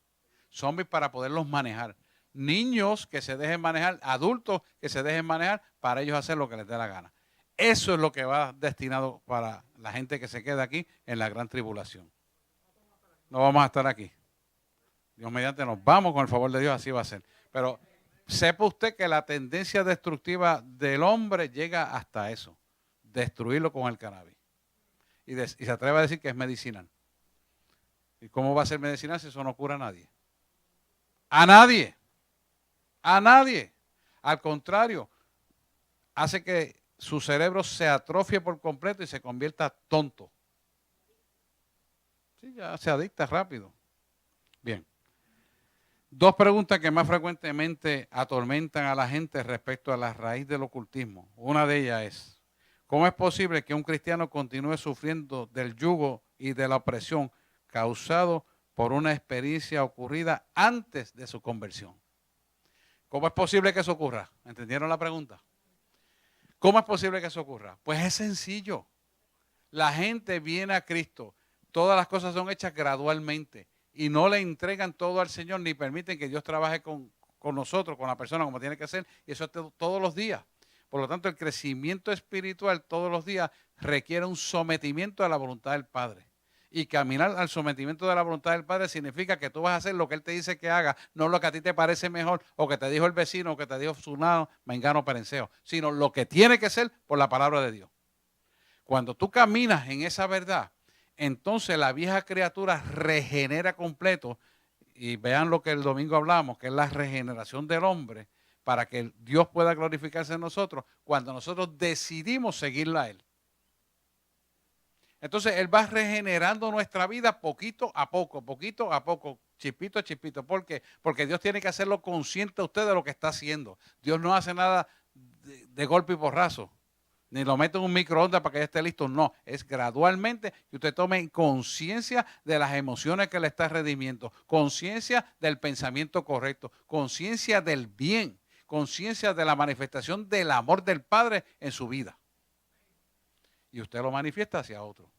Zombies para poderlos manejar. Niños que se dejen manejar, adultos que se dejen manejar, para ellos hacer lo que les dé la gana. Eso es lo que va destinado para la gente que se queda aquí en la gran tribulación. No vamos a estar aquí. Dios mediante nos vamos, con el favor de Dios, así va a ser. Pero sepa usted que la tendencia destructiva del hombre llega hasta eso. Destruirlo con el cannabis. Y se atreve a decir que es medicinal. ¿Y cómo va a ser medicinal si eso no cura a nadie? A nadie. A nadie. Al contrario, hace que su cerebro se atrofie por completo y se convierta tonto. Sí, ya se adicta rápido. Bien. 2 preguntas que más frecuentemente atormentan a la gente respecto a la raíz del ocultismo. Una de ellas es, ¿cómo es posible que un cristiano continúe sufriendo del yugo y de la opresión causado por una experiencia ocurrida antes de su conversión? ¿Cómo es posible que eso ocurra? ¿Entendieron la pregunta? ¿Cómo es posible que eso ocurra? Pues es sencillo. La gente viene a Cristo. Todas las cosas son hechas gradualmente y no le entregan todo al Señor ni permiten que Dios trabaje con nosotros, con la persona como tiene que ser. Y eso es todos los días. Por lo tanto, el crecimiento espiritual todos los días requiere un sometimiento a la voluntad del Padre. Y caminar al sometimiento de la voluntad del Padre significa que tú vas a hacer lo que Él te dice que haga, no lo que a ti te parece mejor, o que te dijo el vecino, o que te dijo fulano, mengano, perenceo, sino lo que tiene que ser por la palabra de Dios. Cuando tú caminas en esa verdad, entonces la vieja criatura regenera completo, y vean lo que el domingo hablamos, que es la regeneración del hombre, para que Dios pueda glorificarse en nosotros, cuando nosotros decidimos seguirla a Él. Entonces, Él va regenerando nuestra vida poquito a poco, chispito a chispito. ¿Por qué? Porque Dios tiene que hacerlo consciente a usted de lo que está haciendo. Dios no hace nada de golpe y porrazo, ni lo mete en un microondas para que ya esté listo. No, es gradualmente que usted tome conciencia de las emociones que le está redimiendo, conciencia del pensamiento correcto, conciencia del bien, conciencia de la manifestación del amor del Padre en su vida. Y usted lo manifiesta hacia otro.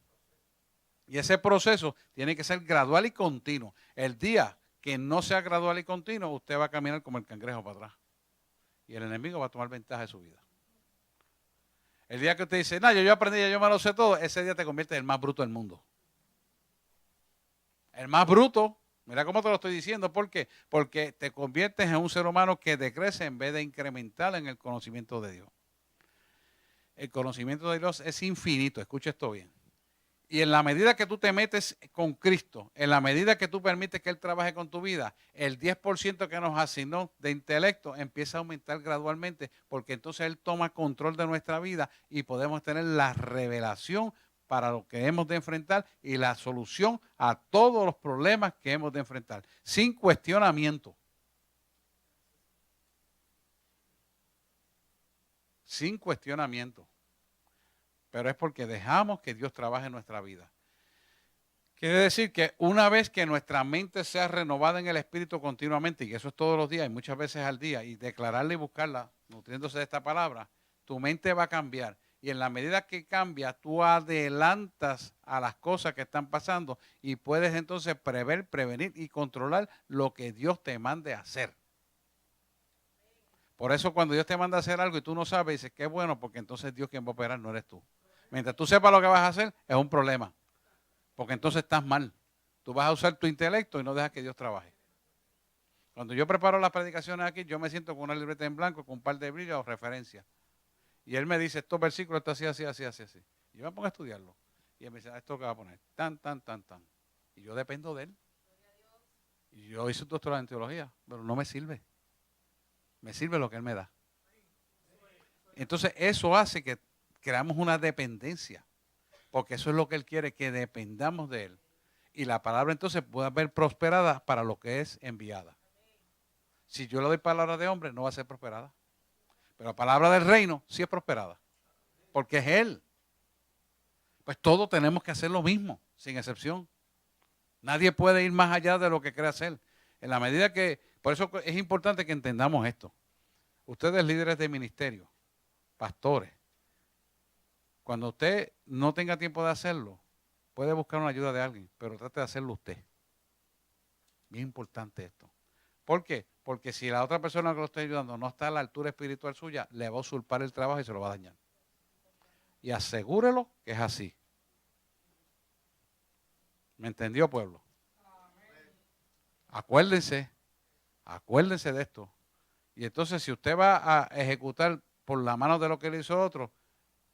Y ese proceso tiene que ser gradual y continuo. El día que no sea gradual y continuo, usted va a caminar como el cangrejo para atrás. Y el enemigo va a tomar ventaja de su vida. El día que usted dice, no, yo aprendí, yo me lo sé todo, ese día te convierte en el más bruto del mundo. El más bruto, mira cómo te lo estoy diciendo. ¿Por qué? Porque te conviertes en un ser humano que decrece en vez de incrementar en el conocimiento de Dios. El conocimiento de Dios es infinito, escucha esto bien. Y en la medida que tú te metes con Cristo, en la medida que tú permites que Él trabaje con tu vida, el 10% que nos asignó de intelecto empieza a aumentar gradualmente, porque entonces Él toma control de nuestra vida y podemos tener la revelación para lo que hemos de enfrentar y la solución a todos los problemas que hemos de enfrentar, sin cuestionamiento. sin cuestionamiento. Pero es porque dejamos que Dios trabaje en nuestra vida. Quiere decir que una vez que nuestra mente sea renovada en el Espíritu continuamente, y eso es todos los días y muchas veces al día, y declararla y buscarla, nutriéndose de esta palabra, tu mente va a cambiar. Y en la medida que cambia, tú adelantas a las cosas que están pasando y puedes entonces prever, prevenir y controlar lo que Dios te mande a hacer. Por eso cuando Dios te manda a hacer algo y tú no sabes, dices, qué bueno, porque entonces Dios quien va a operar no eres tú. Mientras tú sepas lo que vas a hacer, es un problema. Porque entonces estás mal. Tú vas a usar tu intelecto y no dejas que Dios trabaje. Cuando yo preparo las predicaciones aquí, yo me siento con una libreta en blanco, con un par de brillos o referencias. Y él me dice, estos versículos están así, así, así, así, así. Y yo me pongo a estudiarlo. Y él me dice, esto que va a poner, tan, tan, tan, tan. Y yo dependo de él. Y yo hice un doctorado en teología, pero no me sirve. Me sirve lo que él me da. Entonces eso hace que creamos una dependencia. Porque eso es lo que él quiere, que dependamos de él. Y la palabra entonces puede haber prosperada para lo que es enviada. Si yo le doy palabra de hombre, no va a ser prosperada. Pero la palabra del reino sí es prosperada. Porque es él. Pues todos tenemos que hacer lo mismo, sin excepción. Nadie puede ir más allá de lo que cree hacer. En la medida que, por eso es importante que entendamos esto. Ustedes líderes de ministerio, pastores, cuando usted no tenga tiempo de hacerlo, puede buscar una ayuda de alguien, pero trate de hacerlo usted. Bien importante esto. ¿Por qué? Porque si la otra persona que lo está ayudando no está a la altura espiritual suya, le va a usurpar el trabajo y se lo va a dañar. Y asegúrelo que es así. ¿Me entendió, pueblo? Acuérdense de esto. Y entonces si usted va a ejecutar por la mano de lo que le hizo otro,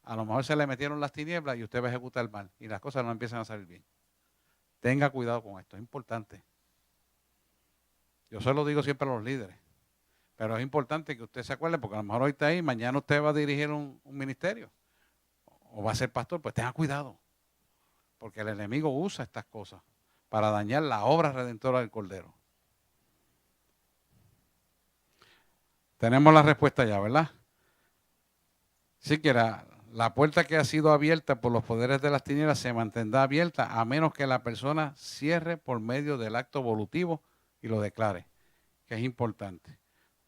a lo mejor se le metieron las tinieblas y usted va a ejecutar mal. Y las cosas no empiezan a salir bien. Tenga cuidado con esto, es importante. Yo se lo digo siempre a los líderes. Pero es importante que usted se acuerde, porque a lo mejor hoy está ahí, mañana usted va a dirigir un ministerio. O va a ser pastor, pues tenga cuidado. Porque el enemigo usa estas cosas para dañar la obra redentora del Cordero. Tenemos la respuesta ya, ¿verdad? Sí que la puerta que ha sido abierta por los poderes de las tinieblas se mantendrá abierta a menos que la persona cierre por medio del acto volutivo y lo declare, que es importante.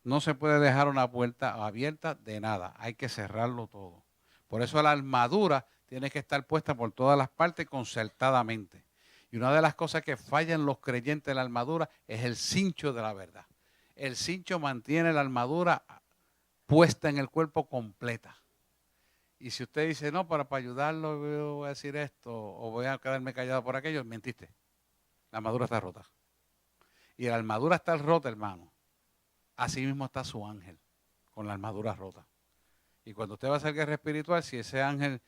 No se puede dejar una puerta abierta de nada, hay que cerrarlo todo. Por eso la armadura tiene que estar puesta por todas las partes concertadamente. Y una de las cosas que fallan los creyentes en la armadura es el cincho de la verdad. El cincho mantiene la armadura puesta en el cuerpo completa. Y si usted dice, no, para ayudarlo voy a decir esto o voy a quedarme callado por aquello, mentiste. La armadura está rota. Y la armadura está rota, hermano. Así mismo está su ángel, con la armadura rota. Y cuando usted va a hacer guerra espiritual, si ese ángel,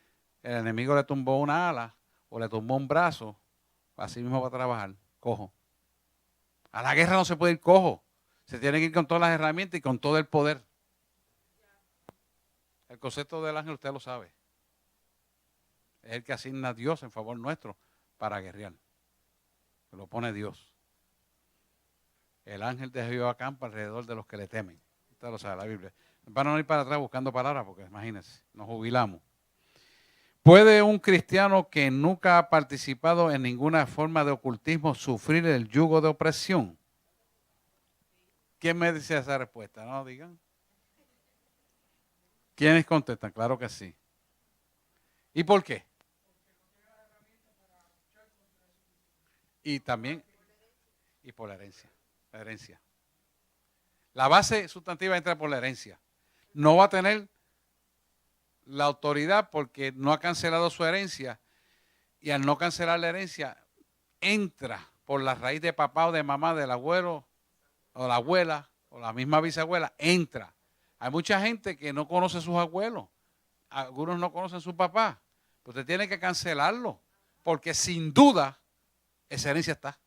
el enemigo le tumbó una ala o le tumbó un brazo, así mismo va a trabajar, cojo. A la guerra no se puede ir cojo. Se tiene que ir con todas las herramientas y con todo el poder. El concepto del ángel usted lo sabe. Es el que asigna a Dios en favor nuestro para guerrear. Se lo pone Dios. El ángel de Jehová acampa alrededor de los que le temen. Usted lo sabe, la Biblia. Para no ir para atrás buscando palabras, porque imagínense, nos jubilamos. ¿Puede un cristiano que nunca ha participado en ninguna forma de ocultismo sufrir el yugo de opresión? ¿Quién me dice esa respuesta? No, digan. ¿Quiénes contestan? Claro que sí. ¿Y por qué? Y también, y por la herencia. La herencia. La base sustantiva entra por la herencia. No va a tener la autoridad porque no ha cancelado su herencia. Y al no cancelar la herencia, entra por la raíz de papá o de mamá, del abuelo o la abuela o la misma bisabuela, entra. Hay mucha gente que no conoce a sus abuelos. Algunos no conocen a su papá. Pues usted tiene que cancelarlo. Porque sin duda, esa herencia está.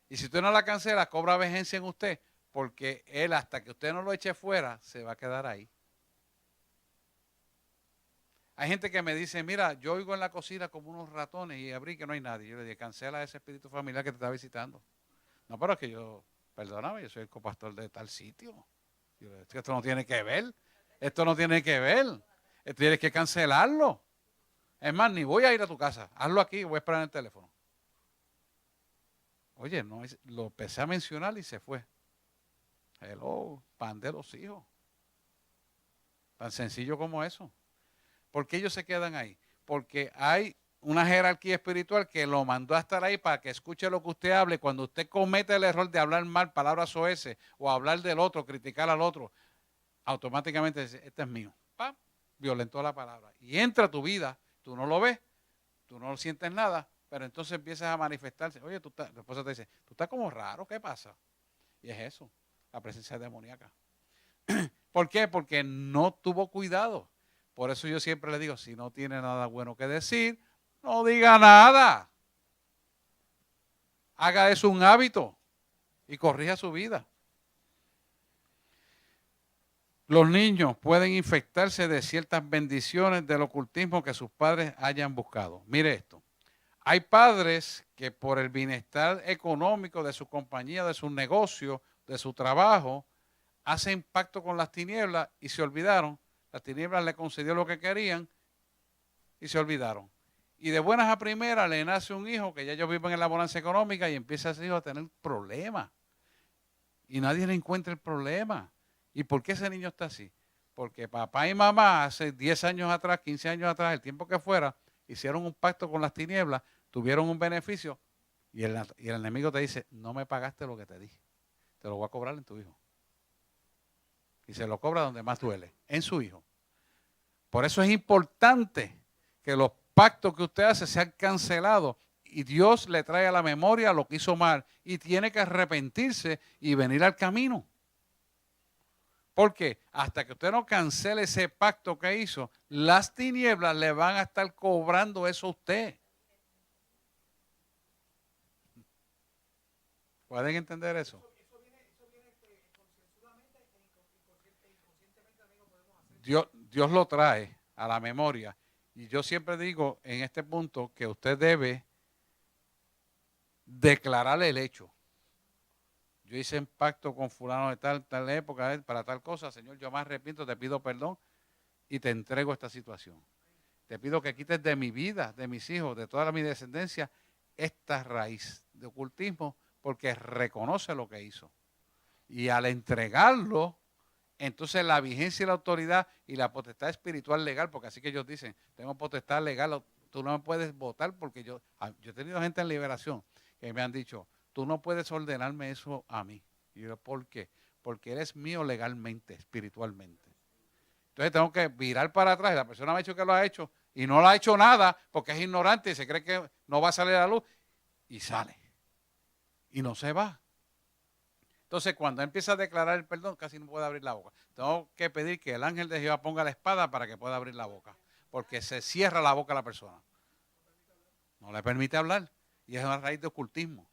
Y si usted no la cancela, cobra vigencia en usted. Porque él, hasta que usted no lo eche fuera, se va a quedar ahí. Hay gente que me dice, mira, yo oigo en la cocina como unos ratones y abrí que no hay nadie. Yo le dije, cancela ese espíritu familiar que te está visitando. No, pero es que yo, perdóname, yo soy el copastor de tal sitio. Yo le dije, esto no tiene que ver. Esto no tiene que ver. Esto tienes que cancelarlo. Es más, ni voy a ir a tu casa. Hazlo aquí, voy a esperar en el teléfono. Oye, no, lo empecé a mencionar y se fue. Hello, pan de los hijos. Tan sencillo como eso. ¿Por qué ellos se quedan ahí? Porque hay una jerarquía espiritual que lo mandó a estar ahí para que escuche lo que usted hable. Cuando usted comete el error de hablar mal, palabras soeces, o hablar del otro, criticar al otro, automáticamente dice, este es mío. ¡Pam! Violentó la palabra. Y entra a tu vida, tú no lo ves, tú no sientes nada, pero entonces empiezas a manifestarse. Oye, tu esposa te dice, tú estás como raro, ¿qué pasa? Y es eso, la presencia demoníaca. ¿Por qué? Porque no tuvo cuidado. Por eso yo siempre le digo, si no tiene nada bueno que decir, no diga nada. Haga eso un hábito y corrija su vida. Los niños pueden infectarse de ciertas bendiciones del ocultismo que sus padres hayan buscado. Mire esto. Hay padres que por el bienestar económico de su compañía, de su negocio, de su trabajo, hacen pacto con las tinieblas y se olvidaron. Las tinieblas le concedió lo que querían y se olvidaron. Y de buenas a primeras le nace un hijo que ya ellos viven en la bonanza económica y empieza ese hijo a tener problemas. Y nadie le encuentra el problema. ¿Y por qué ese niño está así? Porque papá y mamá hace 10 años atrás, 15 años atrás, el tiempo que fuera, hicieron un pacto con las tinieblas, tuvieron un beneficio y el enemigo te dice, no me pagaste lo que te di, te lo voy a cobrar en tu hijo. Y se lo cobra donde más duele, en su hijo. Por eso es importante que los pactos que usted hace sean cancelados y Dios le trae a la memoria lo que hizo mal y tiene que arrepentirse y venir al camino. Porque hasta que usted no cancele ese pacto que hizo, las tinieblas le van a estar cobrando eso a usted. ¿Pueden entender eso? Dios lo trae a la memoria. Y yo siempre digo en este punto que usted debe declarar el hecho. Yo hice un pacto con fulano de tal época, para tal cosa. Señor, yo me arrepiento, te pido perdón y te entrego esta situación. Te pido que quites de mi vida, de mis hijos, de toda mi descendencia, esta raíz de ocultismo, porque reconoce lo que hizo. Y al entregarlo, entonces la vigencia y la autoridad y la potestad espiritual legal, porque así que ellos dicen, tengo potestad legal, tú no me puedes votar porque yo he tenido gente en liberación que me han dicho, tú no puedes ordenarme eso a mí. Y yo, ¿por qué? Porque eres mío legalmente, espiritualmente. Entonces tengo que virar para atrás. Y la persona me ha dicho que lo ha hecho y no lo ha hecho nada porque es ignorante y se cree que no va a salir a la luz. Y sale. Y no se va. Entonces cuando empieza a declarar el perdón, casi no puede abrir la boca. Tengo que pedir que el ángel de Jehová ponga la espada para que pueda abrir la boca. Porque se cierra la boca a la persona. No le permite hablar. Y es una raíz de ocultismo.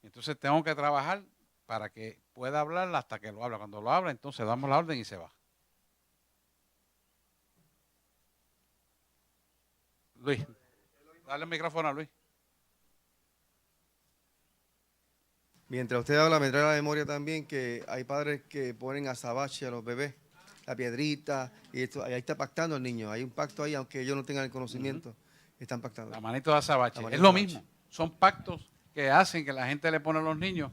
Entonces tengo que trabajar para que pueda hablar hasta que lo habla. Cuando lo habla, entonces damos la orden y se va. Luis, dale el micrófono a Luis. Mientras usted habla, me trae a la memoria también que hay padres que ponen azabache a los bebés, la piedrita, y esto, ahí está pactando el niño. Hay un pacto ahí, aunque ellos no tengan el conocimiento, están pactando. La manito de azabache. La manito Es lo de azabache. mismo. Son pactos que hacen que la gente le pone a los niños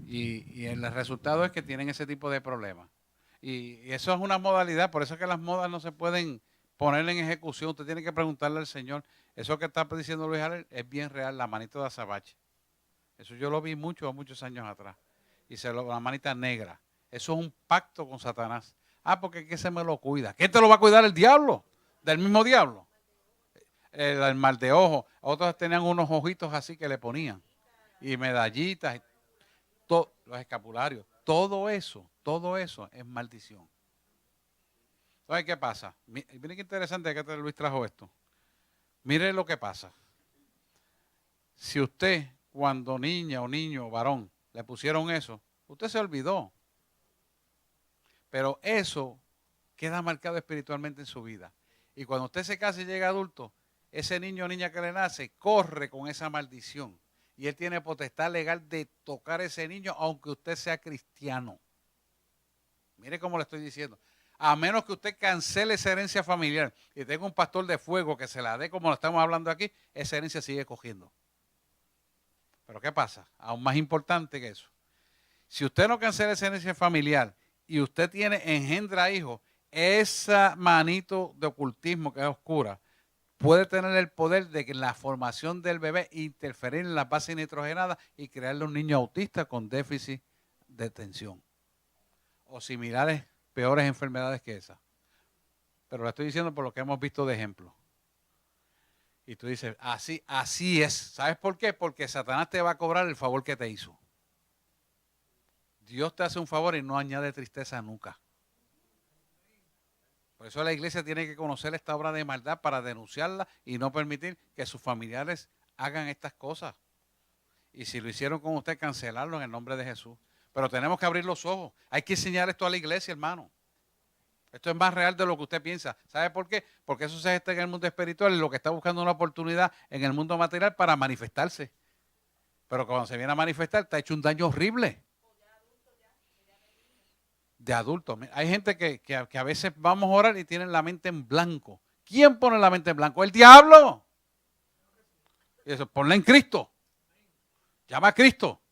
y el resultado es que tienen ese tipo de problemas. Y eso es una modalidad, por eso es que las modas no se pueden poner en ejecución. Usted tiene que preguntarle al Señor. Eso que está diciendo Luis Javier es bien real, la manito de azabache. Eso yo lo vi muchos años atrás. Y la manita negra. Eso es un pacto con Satanás. Ah, porque ¿qué se me lo cuida? ¿Quién te lo va a cuidar? ¿El diablo? ¿Del mismo diablo? El mal de ojo. Otros tenían unos ojitos así que le ponían. Y medallitas. Los escapularios. Todo eso es maldición. Entonces, ¿qué pasa? Miren qué interesante que Luis trajo esto. Mire lo que pasa. Si usted, cuando niña o niño o varón, le pusieron eso, usted se olvidó. Pero eso queda marcado espiritualmente en su vida. Y cuando usted se casa y llega adulto, ese niño o niña que le nace corre con esa maldición. Y él tiene potestad legal de tocar a ese niño aunque usted sea cristiano. Mire cómo le estoy diciendo. A menos que usted cancele esa herencia familiar y tenga un pastor de fuego que se la dé como lo estamos hablando aquí, esa herencia sigue cogiendo. Pero ¿qué pasa? Aún más importante que eso. Si usted no cancela esa herencia familiar y usted engendra hijos, esa manito de ocultismo que es oscura puede tener el poder de que en la formación del bebé interferir en las bases nitrogenadas y crearle un niño autista con déficit de atención o similares peores enfermedades que esa. Pero lo estoy diciendo por lo que hemos visto de ejemplo. Y tú dices, así es. ¿Sabes por qué? Porque Satanás te va a cobrar el favor que te hizo. Dios te hace un favor y no añade tristeza nunca. Por eso la iglesia tiene que conocer esta obra de maldad para denunciarla y no permitir que sus familiares hagan estas cosas. Y si lo hicieron con usted, cancelarlo en el nombre de Jesús. Pero tenemos que abrir los ojos. Hay que enseñar esto a la iglesia, hermano. Esto es más real de lo que usted piensa. ¿Sabe por qué? Porque eso se gesta en el mundo espiritual y lo que está buscando una oportunidad en el mundo material para manifestarse. Pero cuando se viene a manifestar, te ha hecho un daño horrible. De adultos. Hay gente que a veces vamos a orar y tienen la mente en blanco. ¿Quién pone la mente en blanco? ¡El diablo! Y eso, ponla en Cristo. Llama a Cristo.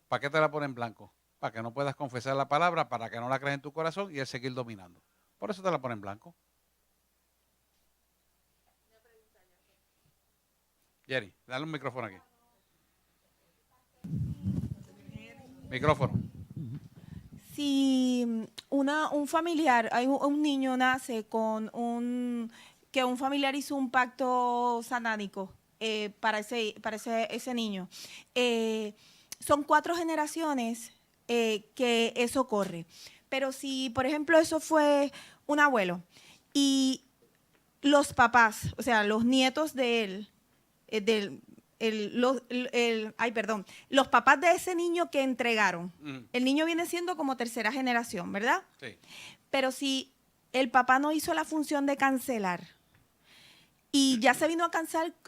¿Para qué te la pone en blanco? Para que no puedas confesar la palabra, para que no la creas en tu corazón y él seguir dominando. Por eso te la pone en blanco. Jerry, dale un micrófono aquí. Micrófono. Si un familiar, un niño nace con que un familiar hizo un pacto satánico para ese niño, son 4 generaciones que eso corre. Pero si, por ejemplo, eso fue un abuelo y los papás, o sea, los nietos de él, los papás de ese niño que entregaron, el niño viene siendo como 3ª generación, ¿verdad? Sí. Pero si el papá no hizo la función de cancelar y ya se vino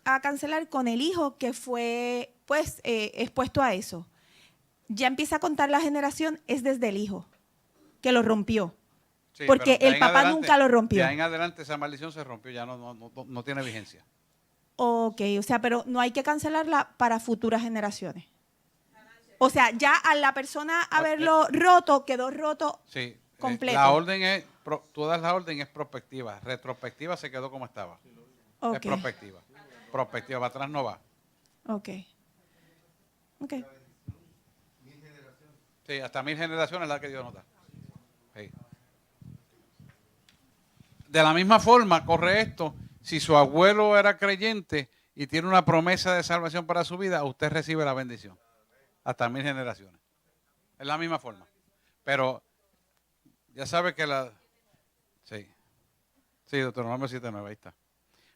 a cancelar con el hijo que fue pues expuesto a eso, ya empieza a contar la generación, es desde el hijo que lo rompió. Sí, porque el papá nunca lo rompió. De ahí en adelante esa maldición se rompió, ya no tiene vigencia. Ok, o sea, pero no hay que cancelarla para futuras generaciones. O sea, ya a la persona haberlo roto, quedó roto Sí, completo. la orden es, toda la orden es prospectiva. Retrospectiva se quedó como estaba. Ok. Es prospectiva. Prospectiva, para atrás no va. Ok. Ok. Sí, hasta 1000 generaciones es la que Dios nos da. Sí. De la misma forma corre esto. Si su abuelo era creyente y tiene una promesa de salvación para su vida, usted recibe la bendición. Hasta 1000 generaciones. Es la misma forma. Pero ya sabe que la... Sí. Sí, Deuteronomio 7:9, ahí está.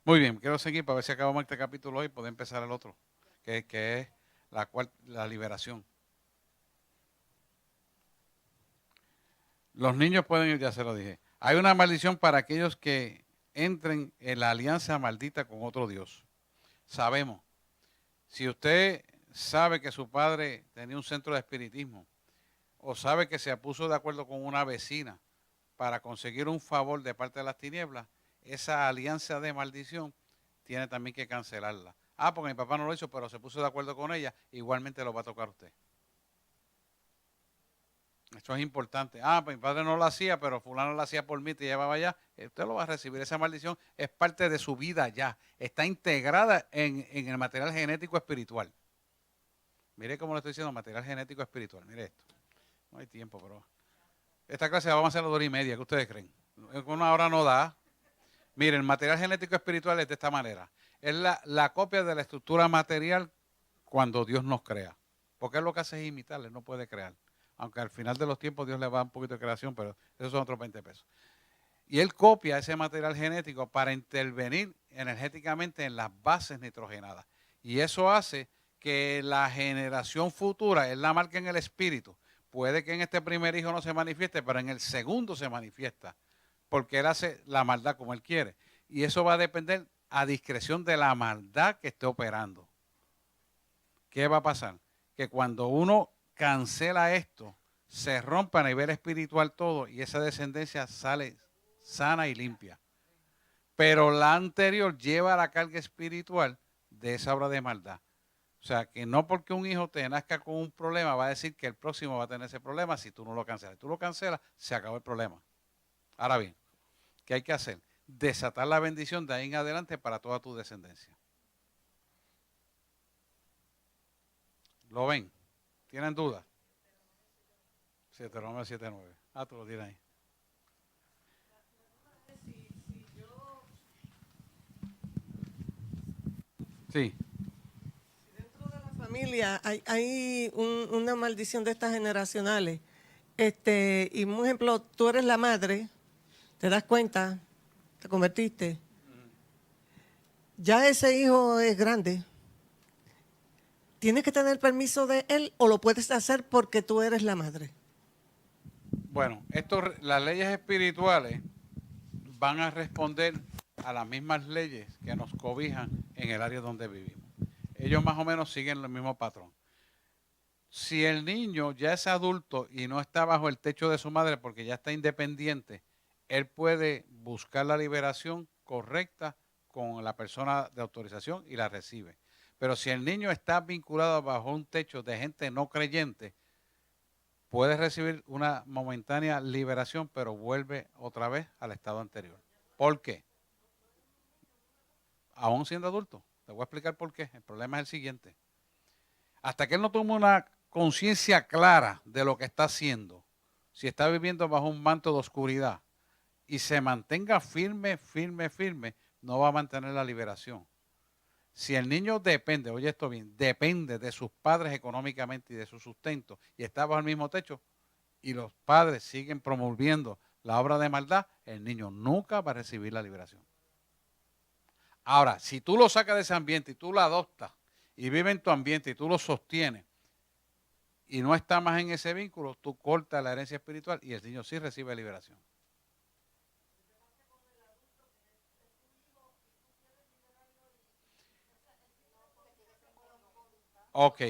Muy bien, quiero seguir para ver si acabamos este capítulo hoy y poder empezar el otro, que es la liberación. Los niños pueden ir, ya se lo dije. Hay una maldición para aquellos que entren en la alianza maldita con otro Dios. Sabemos, si usted sabe que su padre tenía un centro de espiritismo o sabe que se puso de acuerdo con una vecina para conseguir un favor de parte de las tinieblas, esa alianza de maldición tiene también que cancelarla. Ah, porque mi papá no lo hizo, pero se puso de acuerdo con ella, igualmente lo va a tocar usted. Esto es importante. Ah, pues mi padre no lo hacía, pero fulano lo hacía por mí, te llevaba allá. Usted lo va a recibir. Esa maldición es parte de su vida ya. Está integrada en el material genético espiritual. Mire cómo le estoy diciendo, material genético espiritual. Mire esto. No hay tiempo, pero... Esta clase la vamos a hacer a 2 horas y media. ¿Qué ustedes creen? 1 hora no da. Mire, el material genético espiritual es de esta manera. Es la copia de la estructura material cuando Dios nos crea. Porque Él lo que hace es imitar, Él no puede crear. Aunque al final de los tiempos Dios le va a dar un poquito de creación, pero esos son otros 20 pesos. Y Él copia ese material genético para intervenir energéticamente en las bases nitrogenadas. Y eso hace que la generación futura, Él la marca en el espíritu. Puede que en este primer hijo no se manifieste, pero en el segundo se manifiesta. Porque Él hace la maldad como Él quiere. Y eso va a depender a discreción de la maldad que esté operando. ¿Qué va a pasar? Que cuando uno cancela esto, se rompe a nivel espiritual todo y esa descendencia sale sana y limpia. Pero la anterior lleva la carga espiritual de esa obra de maldad. O sea, que no porque un hijo te nazca con un problema va a decir que el próximo va a tener ese problema si tú no lo cancelas. Si tú lo cancelas, se acabó el problema. Ahora bien, ¿qué hay que hacer? Desatar la bendición de ahí en adelante para toda tu descendencia. ¿Lo ven? ¿Tienen dudas? Deuteronomio 7:9. Tú lo tienes ahí. Sí. Dentro de la familia hay una maldición de estas generacionales. Y un ejemplo, tú eres la madre, te das cuenta, te convertiste. Ya ese hijo es grande. ¿Tienes que tener permiso de él o lo puedes hacer porque tú eres la madre? Bueno, las leyes espirituales van a responder a las mismas leyes que nos cobijan en el área donde vivimos. Ellos más o menos siguen el mismo patrón. Si el niño ya es adulto y no está bajo el techo de su madre porque ya está independiente, él puede buscar la liberación correcta con la persona de autorización y la recibe. Pero si el niño está vinculado bajo un techo de gente no creyente, puede recibir una momentánea liberación, pero vuelve otra vez al estado anterior. ¿Por qué? Aún siendo adulto. Te voy a explicar por qué. El problema es el siguiente. Hasta que él no tome una conciencia clara de lo que está haciendo, si está viviendo bajo un manto de oscuridad y se mantenga firme, no va a mantener la liberación. Si el niño depende, oye esto bien, depende de sus padres económicamente y de su sustento y está bajo el mismo techo y los padres siguen promoviendo la obra de maldad, el niño nunca va a recibir la liberación. Ahora, si tú lo sacas de ese ambiente y tú lo adoptas y vive en tu ambiente y tú lo sostienes y no está más en ese vínculo, tú cortas la herencia espiritual y el niño sí recibe liberación. Ok,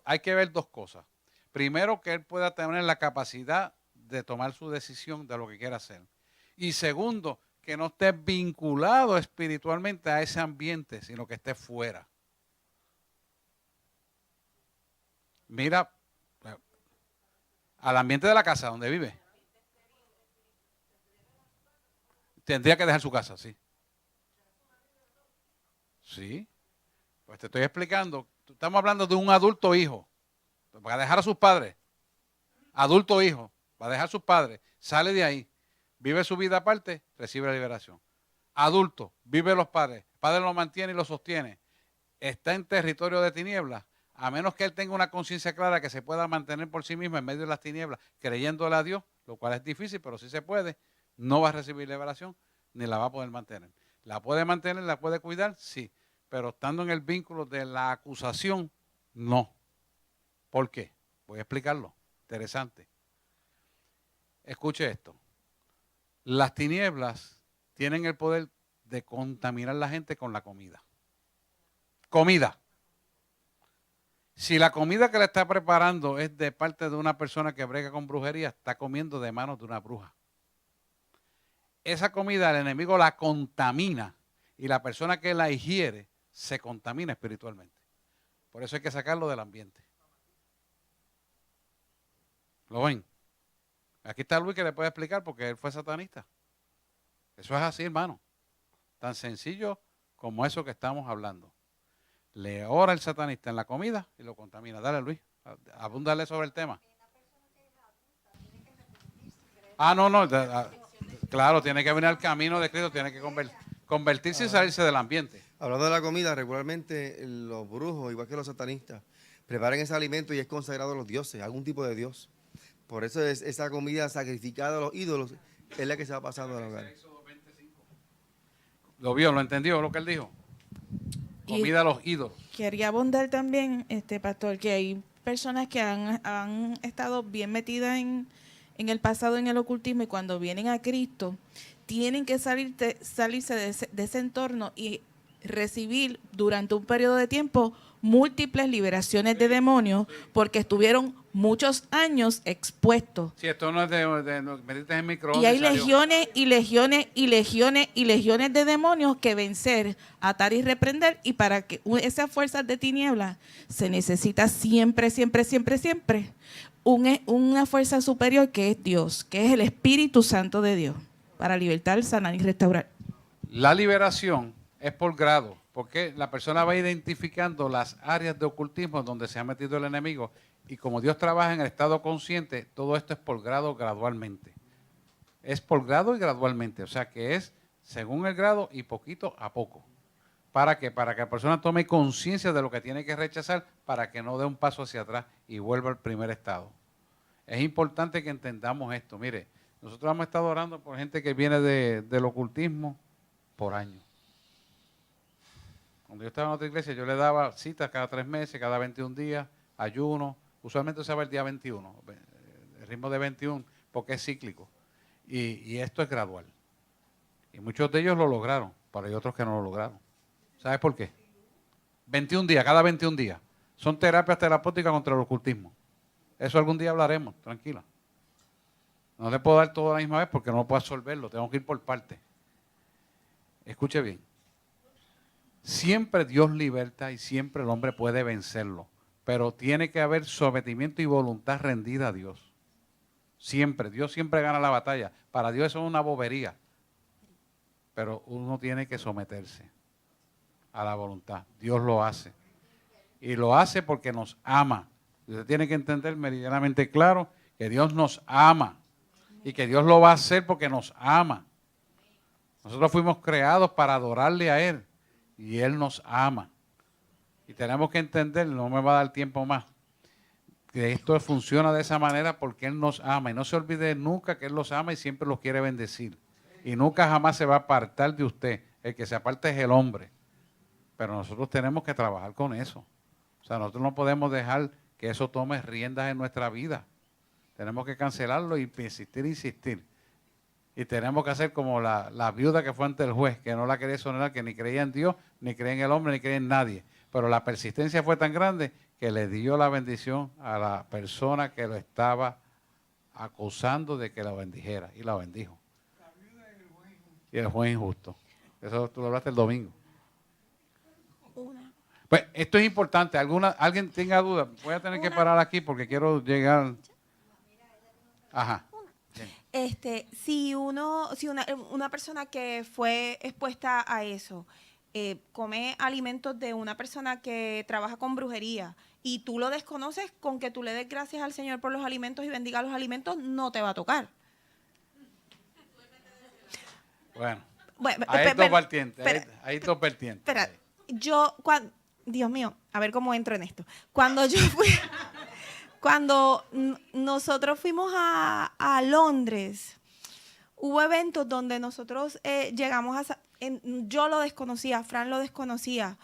hay que ver dos cosas. Primero, que él pueda tener la capacidad de tomar su decisión de lo que quiera hacer. Y segundo, que no esté vinculado espiritualmente a ese ambiente, sino que esté fuera. Mira, al ambiente de la casa donde vive. Tendría que dejar su casa, sí. Sí. Pues te estoy explicando. Estamos hablando de un adulto hijo. Va a dejar a sus padres. Adulto hijo. Va a dejar a sus padres. Sale de ahí. Vive su vida aparte. Recibe la liberación. Adulto. Vive los padres. El padre lo mantiene y lo sostiene. Está en territorio de tinieblas. A menos que él tenga una conciencia clara que se pueda mantener por sí mismo en medio de las tinieblas, creyéndole a Dios, lo cual es difícil, pero sí se puede. No va a recibir liberación ni la va a poder mantener. ¿La puede mantener? ¿La puede cuidar? Sí. Pero estando en el vínculo de la acusación, no. ¿Por qué? Voy a explicarlo. Interesante. Escuche esto. Las tinieblas tienen el poder de contaminar a la gente con la comida. Comida. Si la comida que le está preparando es de parte de una persona que brega con brujería, está comiendo de manos de una bruja. Esa comida el enemigo la contamina y la persona que la ingiere se contamina espiritualmente. Por eso hay que sacarlo del ambiente. ¿Lo ven? Aquí está Luis que le puede explicar porque él fue satanista. Eso es así, hermano. Tan sencillo como eso que estamos hablando. Le ora el satanista en la comida y lo contamina. Dale, Luis, abúndale sobre el tema. No. Claro, tiene que venir al camino de Cristo, tiene que convertirse y salirse del ambiente. Hablando de la comida, regularmente los brujos, igual que los satanistas, preparan ese alimento y es consagrado a los dioses, a algún tipo de dios. Por eso es esa comida sacrificada a los ídolos es la que se va pasando al hogar. ¿Lo vio? ¿Lo entendió lo que él dijo? Comida a los ídolos. Quería abundar también, pastor, que hay personas que han estado bien metidas en el pasado, en el ocultismo, y cuando vienen a Cristo, tienen que salirse de ese entorno y recibir durante un periodo de tiempo múltiples liberaciones de demonios porque estuvieron muchos años expuestos. Si esto no es no, metiste en microondas. Y hay salió. legiones y legiones y legiones y legiones de demonios que vencer, atar y reprender. Y para que esas fuerzas de tinieblas se necesita siempre, siempre, siempre, siempre una fuerza superior que es Dios, que es el Espíritu Santo de Dios, para libertar, sanar y restaurar. La liberación es por grado, porque la persona va identificando las áreas de ocultismo donde se ha metido el enemigo. Y como Dios trabaja en el estado consciente, todo esto es por grado gradualmente. Es por grado y gradualmente. O sea que es según el grado y poquito a poco. ¿Para qué? Para que la persona tome conciencia de lo que tiene que rechazar para que no dé un paso hacia atrás y vuelva al primer estado. Es importante que entendamos esto. Mire, nosotros hemos estado orando por gente que viene del ocultismo por años. Cuando yo estaba en otra iglesia, yo le daba citas cada 3 meses, cada 21 días, ayuno. Usualmente usaba el día 21, el ritmo de 21, porque es cíclico. Y esto es gradual. Y muchos de ellos lo lograron, pero hay otros que no lo lograron. ¿Sabes por qué? 21 días, cada 21 días. Son terapias terapéuticas contra el ocultismo. Eso algún día hablaremos, tranquila. No le puedo dar todo a la misma vez porque no puedo absorberlo, tengo que ir por partes. Escuche bien. Siempre Dios liberta y siempre el hombre puede vencerlo. Pero tiene que haber sometimiento y voluntad rendida a Dios. Siempre, Dios siempre gana la batalla. Para Dios eso es una bobería. Pero uno tiene que someterse a la voluntad. Dios lo hace. Y lo hace porque nos ama. Usted tiene que entender meridianamente claro que Dios nos ama. Y que Dios lo va a hacer porque nos ama. Nosotros fuimos creados para adorarle a Él. Y Él nos ama. Y tenemos que entender, no me va a dar tiempo más, que esto funciona de esa manera porque Él nos ama. Y no se olvide nunca que Él los ama y siempre los quiere bendecir. Y nunca jamás se va a apartar de usted. El que se aparta es el hombre. Pero nosotros tenemos que trabajar con eso. O sea, nosotros no podemos dejar que eso tome riendas en nuestra vida. Tenemos que cancelarlo y insistir, insistir. Y tenemos que hacer como la viuda que fue ante el juez, que no la quería exonerar, que ni creía en Dios, ni creía en el hombre, ni creía en nadie. Pero la persistencia fue tan grande que le dio la bendición a la persona que lo estaba acusando de que la bendijera. Y la bendijo. Y el juez injusto. Eso tú lo hablaste el domingo. Pues esto es importante. ¿Alguien tenga duda? Voy a tener que parar aquí porque quiero llegar. Ajá. Si una persona que fue expuesta a eso come alimentos de una persona que trabaja con brujería y tú lo desconoces, con que tú le des gracias al Señor por los alimentos y bendiga los alimentos, no te va a tocar. Bueno, hay dos vertientes. Hay dos vertientes. Espera, Dios mío, a ver cómo entro en esto. Cuando nosotros fuimos a Londres, hubo eventos donde nosotros llegamos yo lo desconocía, Fran lo desconocía,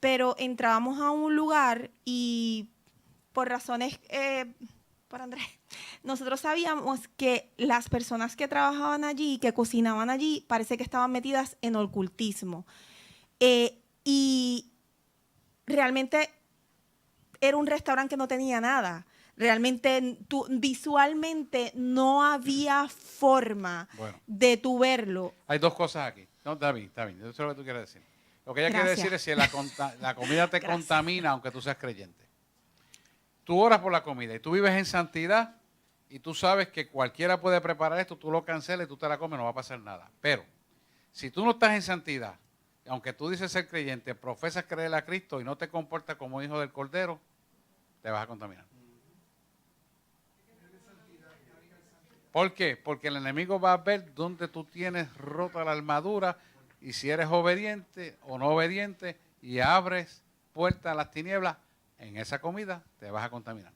pero entrábamos a un lugar y por razones, por Andrés, nosotros sabíamos que las personas que trabajaban allí, que cocinaban allí, parece que estaban metidas en ocultismo. Y realmente era un restaurante que no tenía nada. Realmente visualmente no había forma de tú verlo. Hay dos cosas aquí. No, está bien. Yo sé lo que tú quieres decir. Lo que ella quiere decir es que la comida te contamina aunque tú seas creyente. Tú oras por la comida y tú vives en santidad y tú sabes que cualquiera puede preparar esto, tú lo cancelas y tú te la comes, no va a pasar nada. Pero si tú no estás en santidad, aunque tú dices ser creyente, profesas creer a Cristo y no te comportas como hijo del Cordero, te vas a contaminar. ¿Por qué? Porque el enemigo va a ver dónde tú tienes rota la armadura y si eres obediente o no obediente y abres puertas a las tinieblas, en esa comida te vas a contaminar.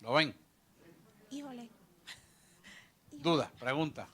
¿Lo ven? Híjole. Duda, pregunta.